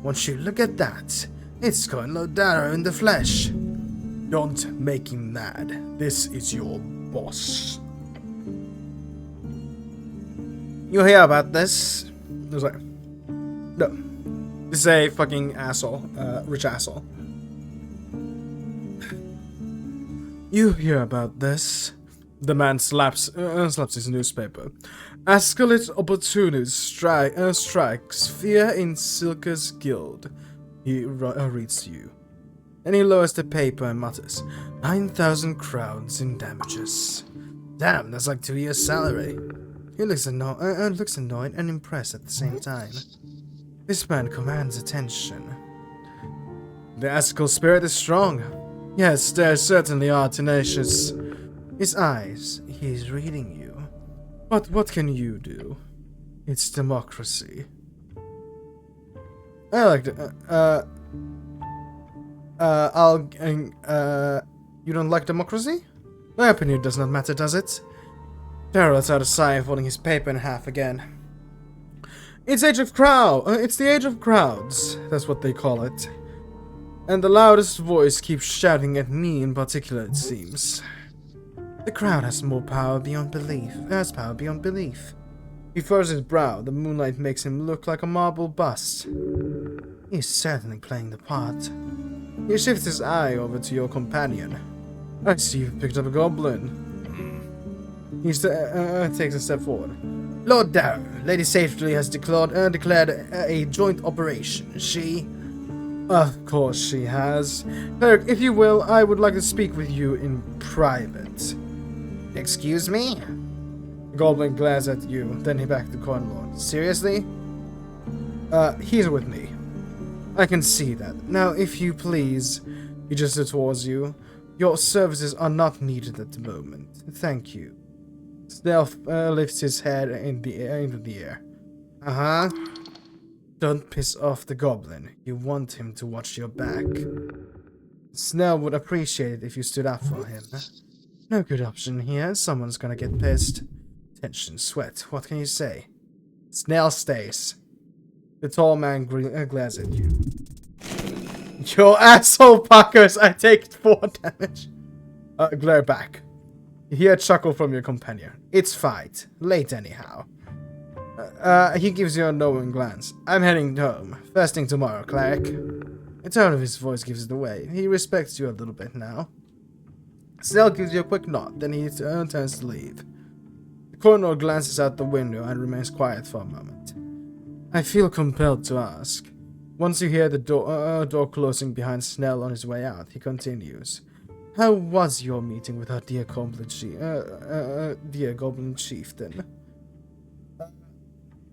Once you look at that, it's Coin Lord Darrow in the flesh. Don't make him mad. This is your boss. You hear about this? No. This is a fucking asshole. Rich asshole. You hear about this? The man slaps his newspaper. Ascalit opportunist strikes fear in Silka's guild. He reads to you. Then he lowers the paper and mutters, 9,000 crowns in damages. Damn, that's like 2 years' salary. He looks annoyed and impressed at the same time. This man commands attention. The Ascal spirit is strong. Yes, there certainly are tenacious. His eyes, he's reading you. But what can you do? It's democracy. I like that. You don't like democracy? My opinion does not matter, does it? Darrow lets out a sigh, folding his paper in half again. It's the age of crowds. That's what they call it. And the loudest voice keeps shouting at me in particular, it seems. The crowd has power beyond belief. He furrows his brow. The moonlight makes him look like a marble bust. He's certainly playing the part. He shifts his eye over to your companion. I see you've picked up a goblin. He takes a step forward. Lord Darrow, Lady Safely has declared a joint operation. She... Of course she has. Cleric, if you will, I would like to speak with you in private. Excuse me? The goblin glares at you, then he back to the Coin Lord. Seriously? He's with me. I can see that. Now, if you please, he gestures towards you. Your services are not needed at the moment. Thank you. Stealth lifts his head into the air. Uh-huh. Don't piss off the goblin. You want him to watch your back. Snell would appreciate it if you stood up for him. No good option here. Someone's gonna get pissed. Tension, sweat. What can you say? Snell stays. The tall man glares at you. Your asshole Packers, I take 4 damage. Glare back. You hear a chuckle from your companion. It's fight. Late anyhow. He gives you a knowing glance. I'm heading home. First thing tomorrow, cleric. The tone of his voice gives it away. He respects you a little bit now. Snell gives you a quick nod, then he turns to leave. The coroner glances out the window and remains quiet for a moment. I feel compelled to ask. Once you hear the door closing behind Snell on his way out, he continues. How was your meeting with our dear goblin chieftain?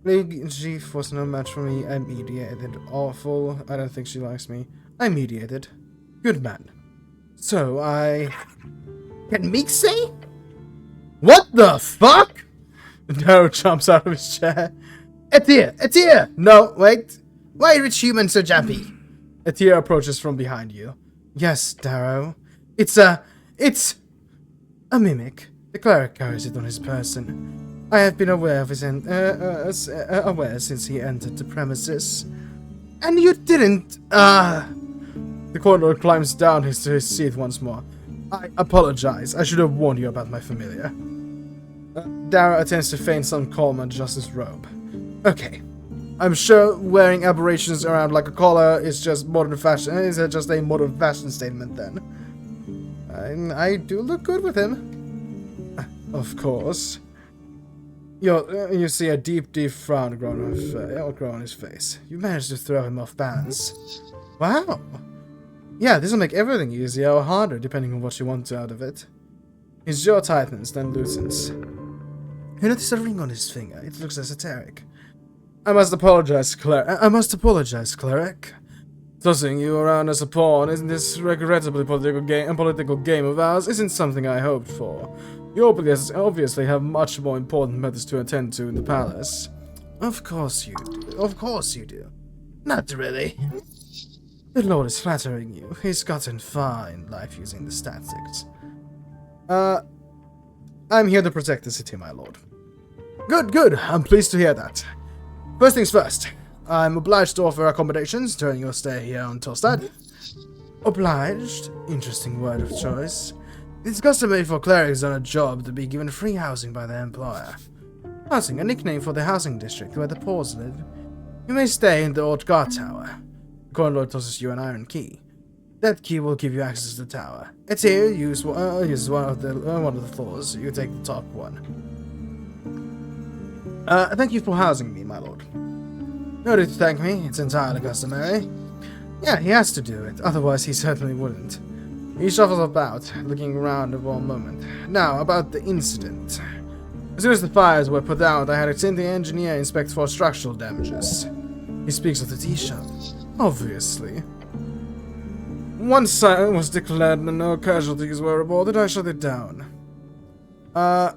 Lady Chief was no match for me. I mediated. Awful. I don't think she likes me. I mediated. Good man. So Can Meek say? What the fuck? Darrow jumps out of his chair. Etir! No, wait. Why are rich humans so jumpy? Etir approaches from behind you. Yes, Darrow. It's a mimic. The cleric carries it on his person. I have been aware of his since he entered the premises. And you didn't, The coroner climbs down to his seat once more. I apologize. I should have warned you about my familiar. Darrow attempts to feign some calm and adjusts his robe. Okay. I'm sure wearing aberrations around like a collar is just modern fashion. Is just a modern fashion statement then? I do look good with him. Of course. You see a deep frown grow on his face. You managed to throw him off balance. Wow. Yeah, this will make everything easier or harder depending on what you want out of it. His jaw tightens, then loosens. You notice a ring on his finger. It looks esoteric. I must apologize, cleric. Tossing you around as a pawn in this regrettably political game of ours isn't something I hoped for. You obviously have much more important matters to attend to in the palace. Of course you do. Not really. The Lord is flattering you. He's gotten far in life using the statistics. I'm here to protect the city, my lord. Good. I'm pleased to hear that. First things first. I'm obliged to offer accommodations during your stay here on Tolstad. Obliged? Interesting word of choice. It's customary for clerics on a job to be given free housing by their employer. Housing, a nickname for the housing district where the poor live. You may stay in the old guard tower. The Cornlord tosses you an iron key. That key will give you access to the tower. It's here. Use one of the floors. You take the top one. Thank you for housing me, my lord. No need to thank me. It's entirely customary. Yeah, he has to do it. Otherwise, he certainly wouldn't. He shuffles about, looking around for a moment. Now, about the incident. As soon as the fires were put out, I had a sent the engineer inspect for structural damages. He speaks of the tea shop. Obviously. Once silence was declared and no casualties were reported, I shut it down. I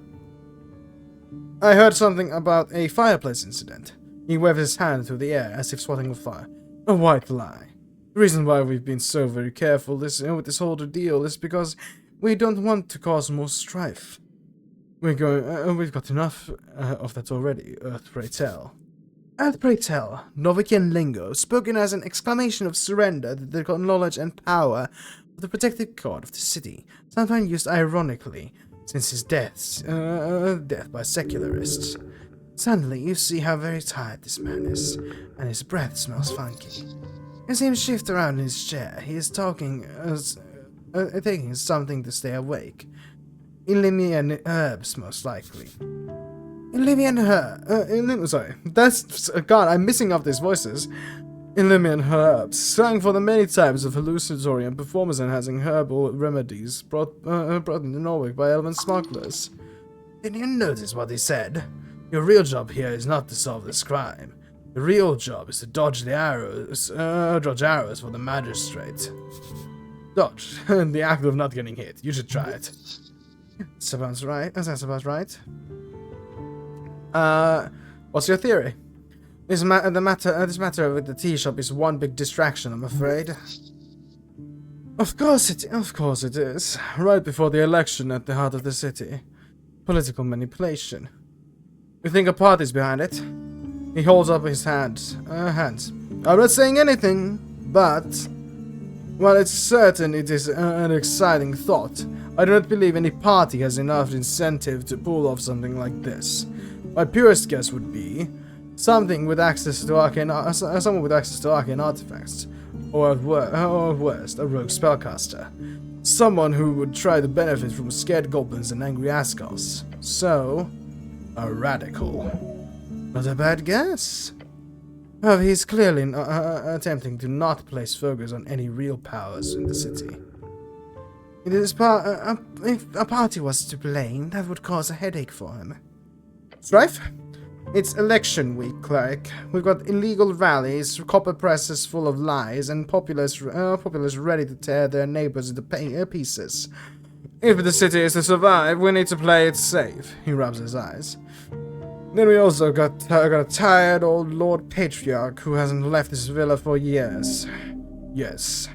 heard something about a fireplace incident. He waved his hand through the air as if swatting a fire. A white lie. The reason why we've been so very careful with this whole deal is because we don't want to cause more strife. We've got enough of that already, Earth pray tell. Earth pray tell, Novikian lingo, spoken as an exclamation of surrender to the knowledge and power of the protective god of the city, sometimes used ironically, since his death by secularists. Suddenly, you see how very tired this man is, and his breath smells funky. You see him shift around in his chair. He is taking something to stay awake. Illymian herbs, most likely. Illymian herbs. Sorry, that's God. I'm missing off these voices. Illymian herbs, slang for the many types of hallucinatory and performance-enhancing herbal remedies brought into Norway by elven smugglers. Did you notice what he said? Your real job here is not to solve this crime. The real job is to dodge the arrows, for the magistrate. Dodge, the act of not getting hit. You should try it. Sounds right. That's about right. What's your theory? This matter with the tea shop is one big distraction, I'm afraid. Of course it is. Right before the election at the heart of the city. Political manipulation. You think a party's behind it? He holds up his hands. I'm not saying anything, but While it's certain it is an exciting thought, I do not believe any party has enough incentive to pull off something like this. My purest guess would be someone with access to arcane artifacts, or at worst, a rogue spellcaster. Someone who would try to benefit from scared goblins and angry Asgars. So, a radical. Not a bad guess. However, he's clearly attempting to not place focus on any real powers in the city. It is if a party was to blame, that would cause a headache for him. Strife? It's election week, cleric. We've got illegal rallies, copper presses full of lies, and populace ready to tear their neighbors into pieces. If the city is to survive, we need to play it safe. He rubs his eyes. Then we also got a tired old Lord Patriarch who hasn't left his villa for years. Yes,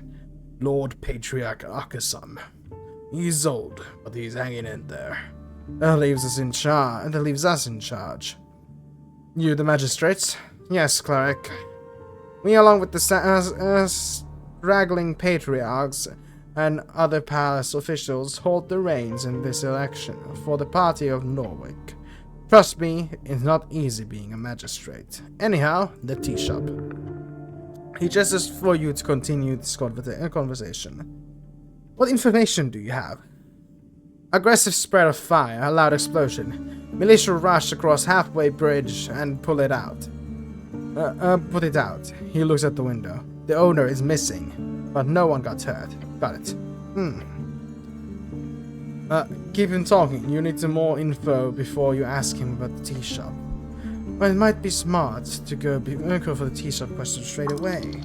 Lord Patriarch Akasam. He's old, but he's hanging in there. That leaves us in charge. You the magistrates? Yes, cleric. We, along with the straggling patriarchs and other palace officials, hold the reins in this election for the party of Norwick. Trust me, it's not easy being a magistrate. Anyhow, the tea shop. He gestures for you to continue this conversation. What information do you have? Aggressive spread of fire, a loud explosion. Militia rush across halfway bridge and put it out. He looks at the window. The owner is missing, but no one got hurt. Got it. Keep him talking. You need some more info before you ask him about the tea shop. Well, it might be smart to go for the tea shop question straight away.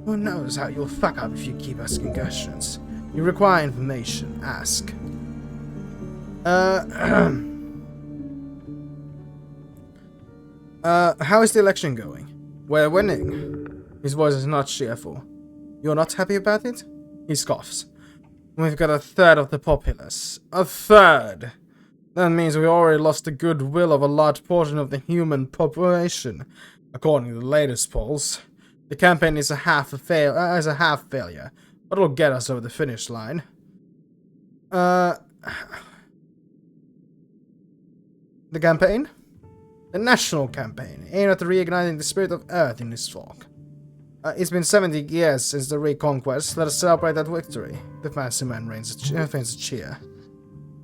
Who knows how you'll fuck up if you keep asking questions. You require information. Ask. How is the election going? We're winning. His voice is not cheerful. You're not happy about it? He scoffs. We've got a third of the populace. A third! That means we already lost the goodwill of a large portion of the human population. According to the latest polls, the campaign is a half failure, but it'll get us over the finish line. The campaign? The national campaign, aimed at reigniting the spirit of Earth in this folk. It's been 70 years since the reconquest. Let us celebrate that victory. The fancy man feigns a cheer.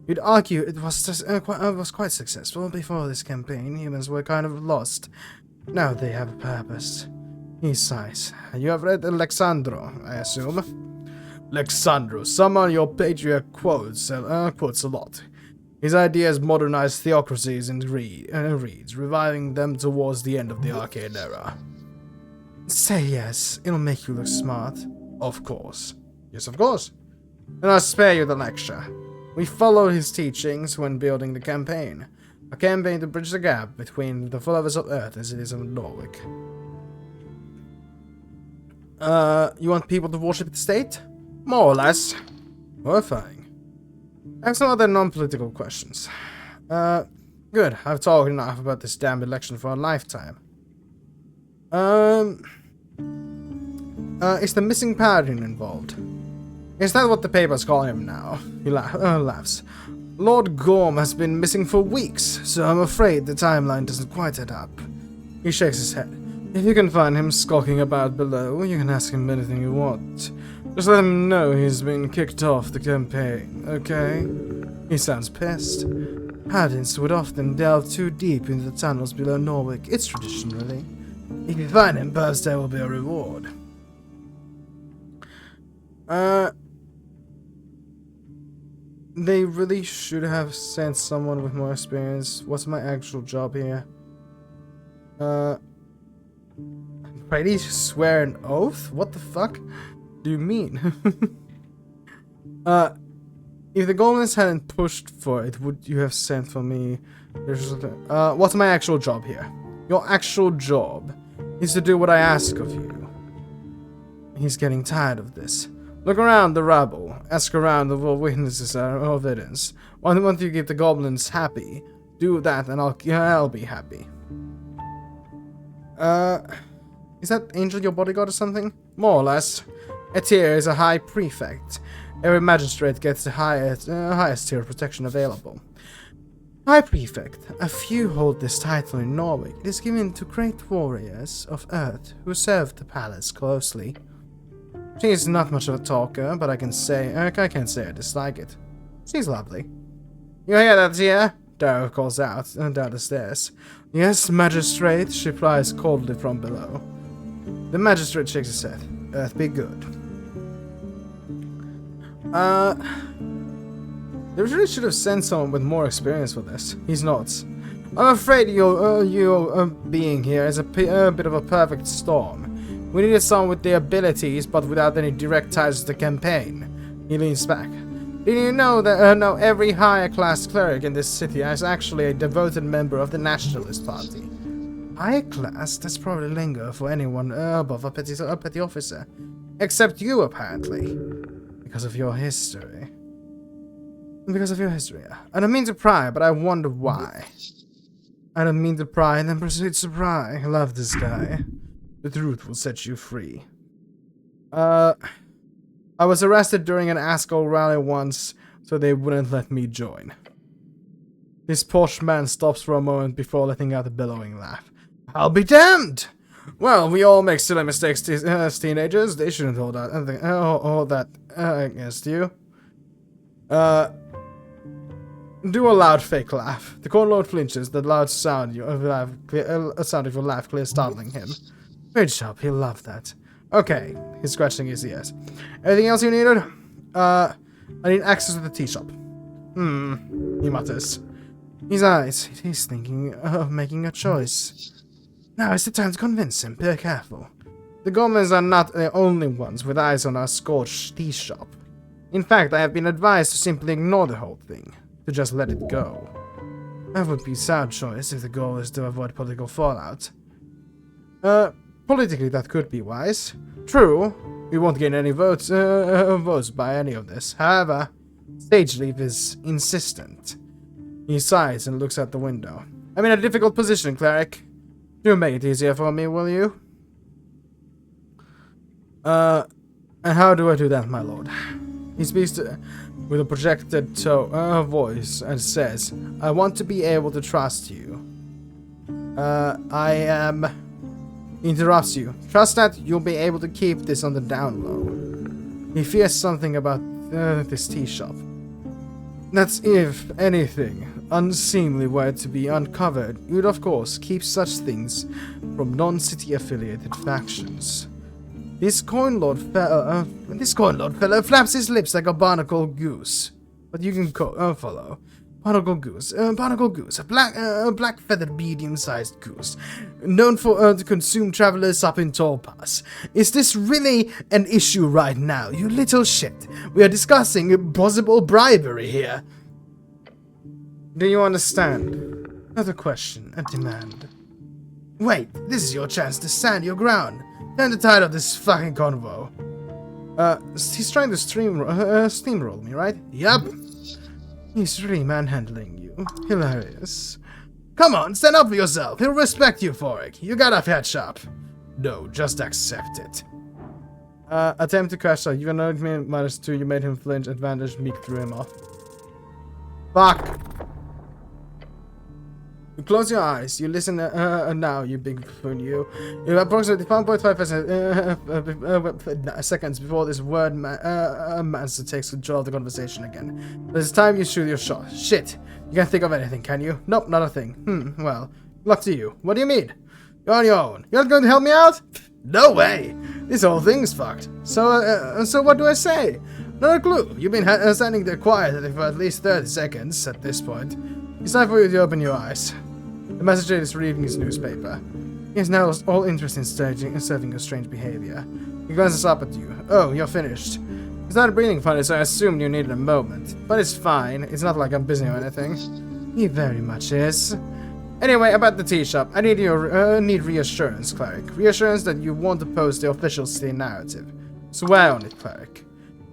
You'd argue it was quite successful. Before this campaign, humans were kind of lost. Now they have a purpose. He sighs. You have read Alexandro, I assume? Alexandro, someone your patriarch quotes a lot. His ideas modernize theocracies and reads, reviving them towards the end of the Arcane Era. Say yes, it'll make you look smart. Of course. Yes, of course. And I'll spare you the lecture. We followed his teachings when building the campaign. A campaign to bridge the gap between the followers of Earth and cities of Norwick. You want people to worship the state? More or less. Horrifying. I have some other non-political questions. Good. I've talked enough about this damn election for a lifetime. Is the missing paladin involved? Is that what the papers call him now? He laughs. Lord Gorm has been missing for weeks, so I'm afraid the timeline doesn't quite add up. He shakes his head. If you can find him skulking about below, you can ask him anything you want. Just let him know he's been kicked off the campaign, okay? He sounds pissed. Paladins would often delve too deep into the tunnels below Norwick. It's tradition, really. If you find him, perhaps there will be a reward. They really should have sent someone with more experience. What's my actual job here? Ready to swear an oath? What the fuck do you mean? If the goblins hadn't pushed for it, would you have sent for me? What's my actual job here? Your actual job is to do what I ask of you. He's getting tired of this. Look around the rabble. Ask around the witnesses or evidence. Once you keep the goblins happy, do that and I'll be happy. Is that Angel your bodyguard or something? More or less. A tier is a high prefect. Every magistrate gets the highest tier of protection available. High Prefect. A few hold this title in Norway. It is given to great warriors of Earth who serve the palace closely. She is not much of a talker, but I can't say I dislike it. She's lovely. You hear that, yeah? Darrow calls out down the stairs. Yes, magistrate, she replies coldly from below. The magistrate shakes his head. Earth be good. They really should have sent someone with more experience for this. He's not. I'm afraid you being here is a bit of a perfect storm. We needed someone with the abilities, but without any direct ties to the campaign. He leans back. Did you know that every higher class cleric in this city is actually a devoted member of the Nationalist Party? Higher class? That's probably lingo for anyone above a petty officer. Except you, apparently. Because of your history. Because of your history. I don't mean to pry, but I wonder why. I don't mean to pry, and then proceed to pry. I love this guy. The truth will set you free. I was arrested during an ASCO rally once, so they wouldn't let me join. This posh man stops for a moment before letting out a bellowing laugh. I'll be damned! Well, we all make silly mistakes as teenagers. They shouldn't hold that against you. Do a loud fake laugh. The Cornlord flinches. The loud sound of your laugh clear, startling him. Great job. He'll love that. Okay. He's scratching his ears. Anything else you needed? I need access to the tea shop. He mutters. His eyes. He's thinking of making a choice. Now is the time to convince him. Be careful. The goblins are not the only ones with eyes on our scorched tea shop. In fact, I have been advised to simply ignore the whole thing. To just let it go. That would be a sound choice if the goal is to avoid political fallout. Politically that could be wise. True, we won't gain any votes by any of this. However, stage leave is insistent. He sighs and looks out the window. I'm in a difficult position, cleric. Do make it easier for me, will you? And how do I do that, my lord? He speaks with a projected voice and says, I want to be able to trust you. He interrupts you. Trust that you'll be able to keep this on the down low. He fears something about this tea shop. That's if anything unseemly were to be uncovered, you'd of course keep such things from non-city affiliated factions. This coin lord fellow flaps his lips like a barnacle goose. But you can follow. Barnacle goose, a black feathered medium-sized goose, known for to consume travelers up in Tall Pass. Is this really an issue right now, you little shit? We are discussing possible bribery here. Do you understand? Not a question, a demand. Wait, this is your chance to stand your ground. Turn the tide of this fucking convo. He's trying to steamroll me, right? Yup. He's really manhandling you. Hilarious. Come on, stand up for yourself. He'll respect you for it. You got a head shop. No, just accept it. Attempt to crash out. You annoyed me -2. You made him flinch. Advantage. Meek threw him off. Fuck. You close your eyes. You listen now, you big buffoon, you. You have approximately 1.5 seconds before this word monster takes control of the conversation again. But it's time you shoot your shot. Shit. You can't think of anything, can you? Nope, not a thing. Well, luck to you. What do you mean? You're on your own. You're not going to help me out? No way. This whole thing's fucked. So what do I say? Not a clue. You've been standing there quietly for at least 30 seconds at this point. It's time for you to open your eyes. The messenger is reading his newspaper. He has now lost all interest in serving your strange behavior. He glances up at you. Oh, you're finished. It's not breathing funny, so I assumed you needed a moment. But it's fine. It's not like I'm busy or anything. He very much is. Anyway, about the tea shop. I need your reassurance, cleric. Reassurance that you won't oppose the official city narrative. Swear on it, cleric.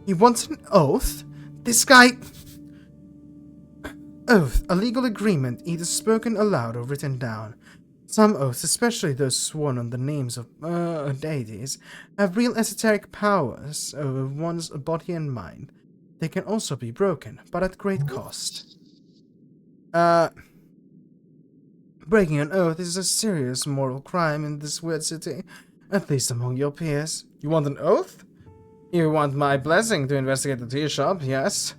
He wants an oath? This guy... Oath, a legal agreement, either spoken aloud or written down. Some oaths, especially those sworn on the names of deities, have real esoteric powers over one's body and mind. They can also be broken, but at great cost. Breaking an oath is a serious moral crime in this weird city, at least among your peers. You want an oath? You want my blessing to investigate the tea shop, yes?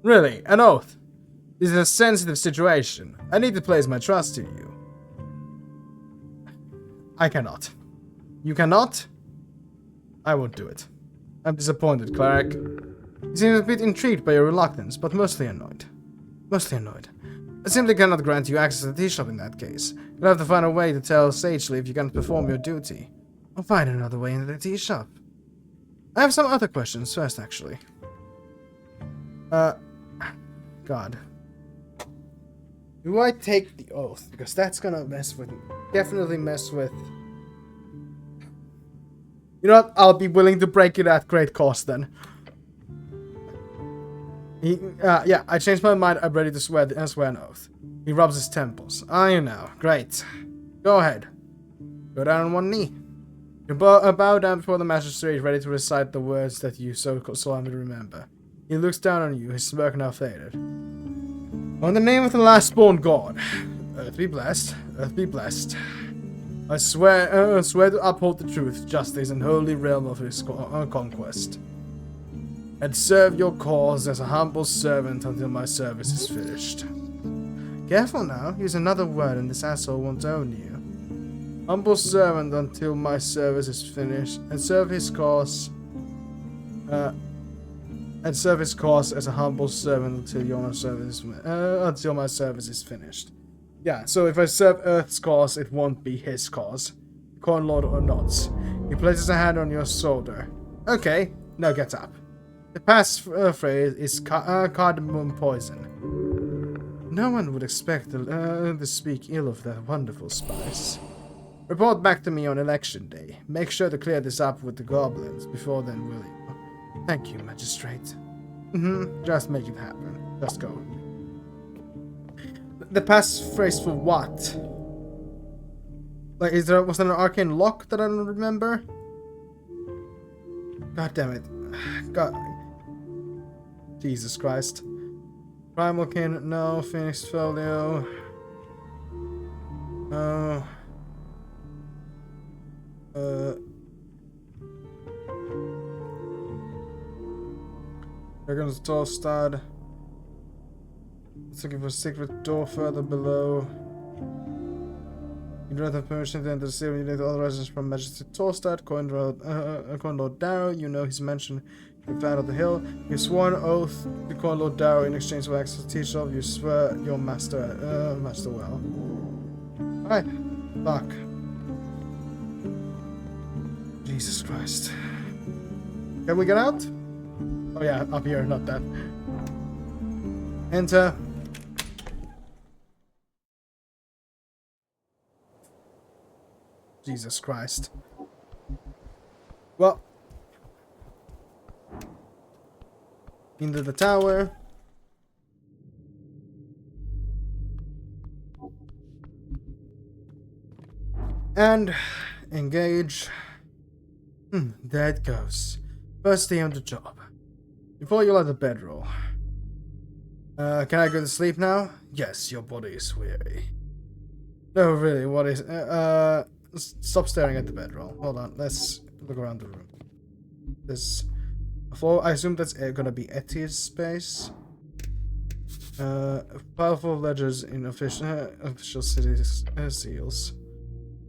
Really, an oath? This is a sensitive situation. I need to place my trust in you. I cannot. You cannot? I won't do it. I'm disappointed, cleric. You seem a bit intrigued by your reluctance, but mostly annoyed. Mostly annoyed. I simply cannot grant you access to the tea shop in that case. You'll have to find a way to tell sagely if you can't perform your duty. I'll find another way into the tea shop. I have some other questions first, actually. God. Do I take the oath? Because that's gonna mess with... Definitely mess with... You know what? I'll be willing to break it at great cost then. Yeah, I changed my mind. I'm ready to swear an oath. He rubs his temples. You know. Great. Go ahead. Go down on one knee. You bow down before the magistrate, ready to recite the words that you so solemnly remember. He looks down on you, his smirk now faded. On the name of the last-born god, earth be blessed, earth be blessed. I swear to uphold the truth, justice, and holy realm of his conquest. And serve your cause as a humble servant until my service is finished. Careful now, use another word and this asshole won't own you. Humble servant until my service is finished, and serve his cause as a humble servant until my service is finished. Yeah, so if I serve Earth's cause, it won't be his cause. Corn Lord or not. He places a hand on your shoulder. Okay, now get up. The passphrase is cardamom poison. No one would expect to speak ill of that wonderful spice. Report back to me on election day. Make sure to clear this up with the goblins before then, will you? Thank you, magistrate. Just make it happen. Just go. The passphrase for what? Like, was there an arcane lock that I don't remember? God damn it. God. Jesus Christ. Primal Kin, no. Phoenix Folio. No. Dragon's Torstad. It's looking for a secret door further below. You do not have permission to enter the city. You need authorization from Magistrate Torstad, Coin Lord Darrow. You know he's mentioned in the Fan of the Hill. You swore an oath to Coin Lord Darrow in exchange for access to the tea shop. You swear your master well. Alright. Fuck. Jesus Christ. Can we get out? Oh yeah, up here, not that. Enter. Jesus Christ. Well. Into the tower. And engage. There it goes. First day on the job. Before you let the bedroll. Can I go to sleep now? Yes, your body is weary. No, really, what is... stop staring at the bedroll. Hold on, let's look around the room. There's a floor. I assume that's gonna be Etty's space. A pile full of ledgers in official city seals.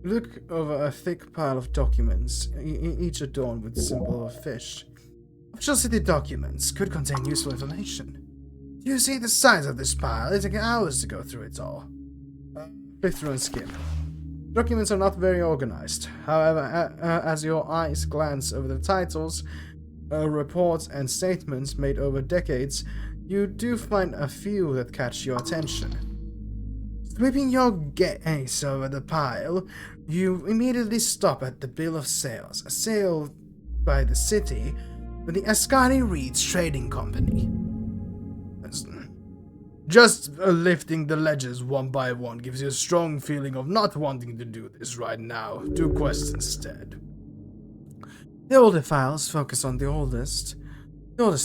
You look over a thick pile of documents, each adorned with the symbol of a fish. Official city documents could contain useful information. Do you see the size of this pile? It'll take hours to go through it all. Flip through and skim. Documents are not very organized. However, as your eyes glance over the titles, reports, and statements made over decades, you do find a few that catch your attention. Sweeping your gaze over the pile, you immediately stop at the bill of sales, a sale by the city with the Ascani Reeds Trading Company. Just lifting the ledges one by one gives you a strong feeling of not wanting to do this right now. Do quests instead. The older files focus on the oldest. Older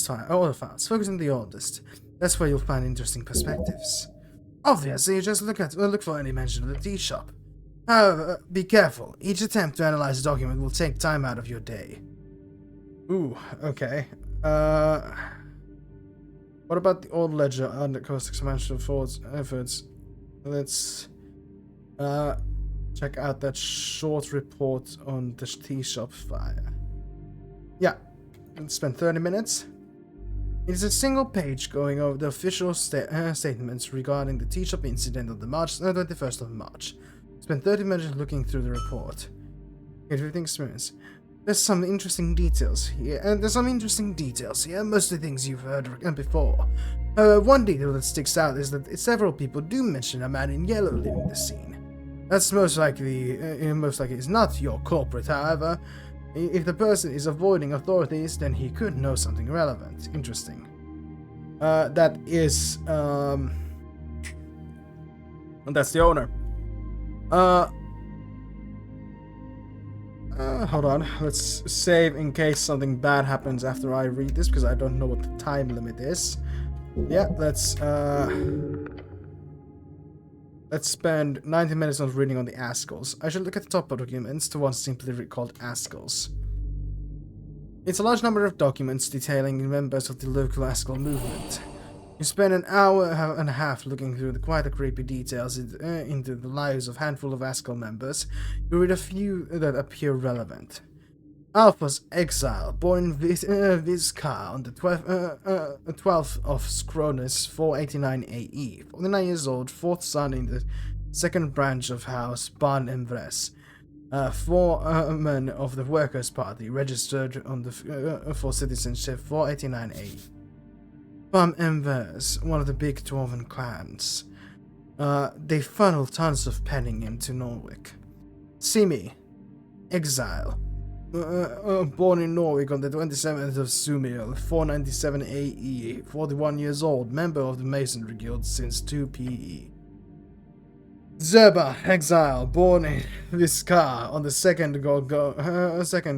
files focus on the oldest. That's where you'll find interesting perspectives. Obviously, you just look for any mention of the tea shop. However, be careful. Each attempt to analyze a document will take time out of your day. Ooh, okay. What about the old ledger under cost expansion efforts? Let's check out that short report on the tea shop fire. Yeah, let's spend 30 minutes. It is a single page going over the official statements regarding the tea shop incident on the 21st of March. Spend 30 minutes looking through the report. Get everything experience. There's some interesting details here, mostly things you've heard before. One detail that sticks out is that several people do mention a man in yellow leaving the scene. That's most likely is not your culprit, however. If the person is avoiding authorities, then he could know something relevant. Interesting. That is, that's the owner. Hold on. Let's save in case something bad happens after I read this, because I don't know what the time limit is. Yeah, let's spend 90 minutes on reading on the Ascals. I should look at the top of documents, the ones simply called Ascals. It's a large number of documents detailing members of the local Ascal movement. You spend an hour and a half looking through quite the creepy details into the lives of a handful of Ascal members. You read a few that appear relevant. Alpha's Exile, born in Vizcar on the 12th of Scronus 489 AE. 49 years old, fourth son in the second branch of House Ban Emvres. Foreman of the Workers' Party, registered on the for citizenship 489 AE. Ban Emvres, one of the big dwarven clans. They funnel tons of penning into Norwich. Simi, Exile. Born in Norwich on the 27th of Sumiel, 497 AE, 41 years old, member of the Masonry Guild since 2 PE. Zerba, Exile, born in Vizcar on the 2nd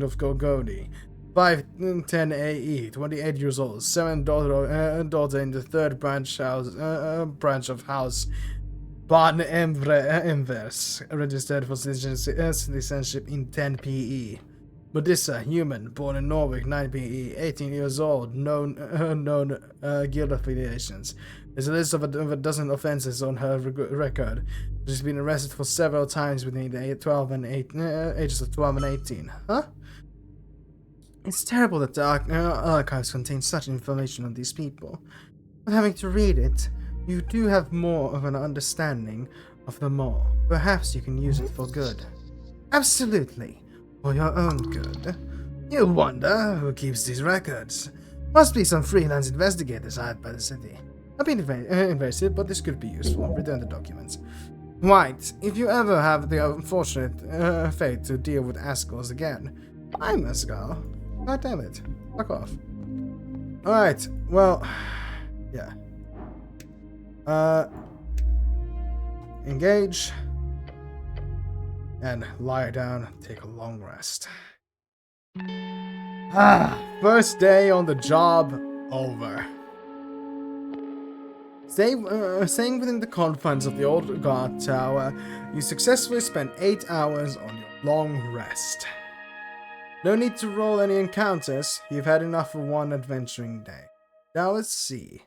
of Gorgoni, 510 AE, 28 years old, 7th daughter in the 3rd branch of House Ban Emvers, registered for citizenship in 10 PE. Modissa, human, born in Norwich, 9 PE, 18 years old, known guild affiliations. There's a list of a dozen offenses on her record. She's been arrested for several times between the ages of 12 and 18. Huh? It's terrible that the archives contain such information on these people. But having to read it, you do have more of an understanding of them all. Perhaps you can use it for good. Absolutely. For your own good. You wonder who keeps these records. Must be some freelance investigators hired by the city. I've been invested, but this could be useful. Return the documents. White, if you ever have the unfortunate fate to deal with Ascals again, I'm Ascal. God damn it. Fuck off. Alright, well, yeah. Engage. And lie down, take a long rest. First day on the job over. Staying within the confines of the old guard tower, you successfully spent 8 hours on your long rest. No need to roll any encounters, you've had enough for one adventuring day. Now let's see.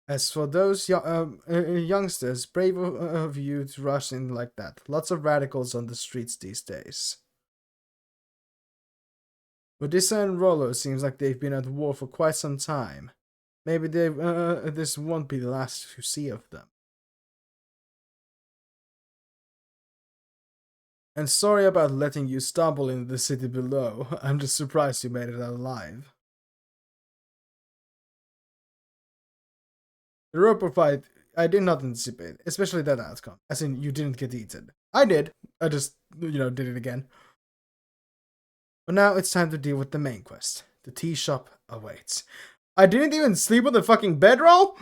As for those youngsters, brave of you to rush in like that. Lots of radicals on the streets these days. Odessa and Rollo seems like they've been at war for quite some time. Maybe this won't be the last you see of them. And sorry about letting you stumble into the city below. I'm just surprised you made it out alive. The roper fight, I did not anticipate, especially that outcome. As in, you didn't get eaten. I did. I just, did it again. But now it's time to deal with the main quest. The tea shop awaits. I didn't even sleep on the fucking bedroll?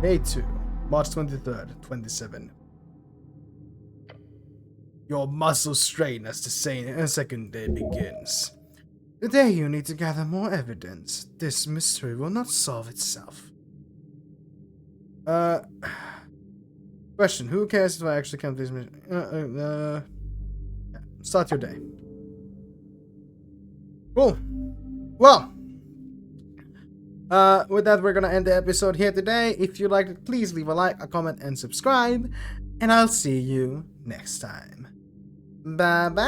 Day 2, March 23rd, 27. Your muscles strain as the second day begins. Today you need to gather more evidence. This mystery will not solve itself. Question, who cares if I actually count this mission? Start your day. Cool. Well, with that, we're gonna end the episode here today. If you liked it, please leave a like, a comment, and subscribe. And I'll see you next time. Bye-bye.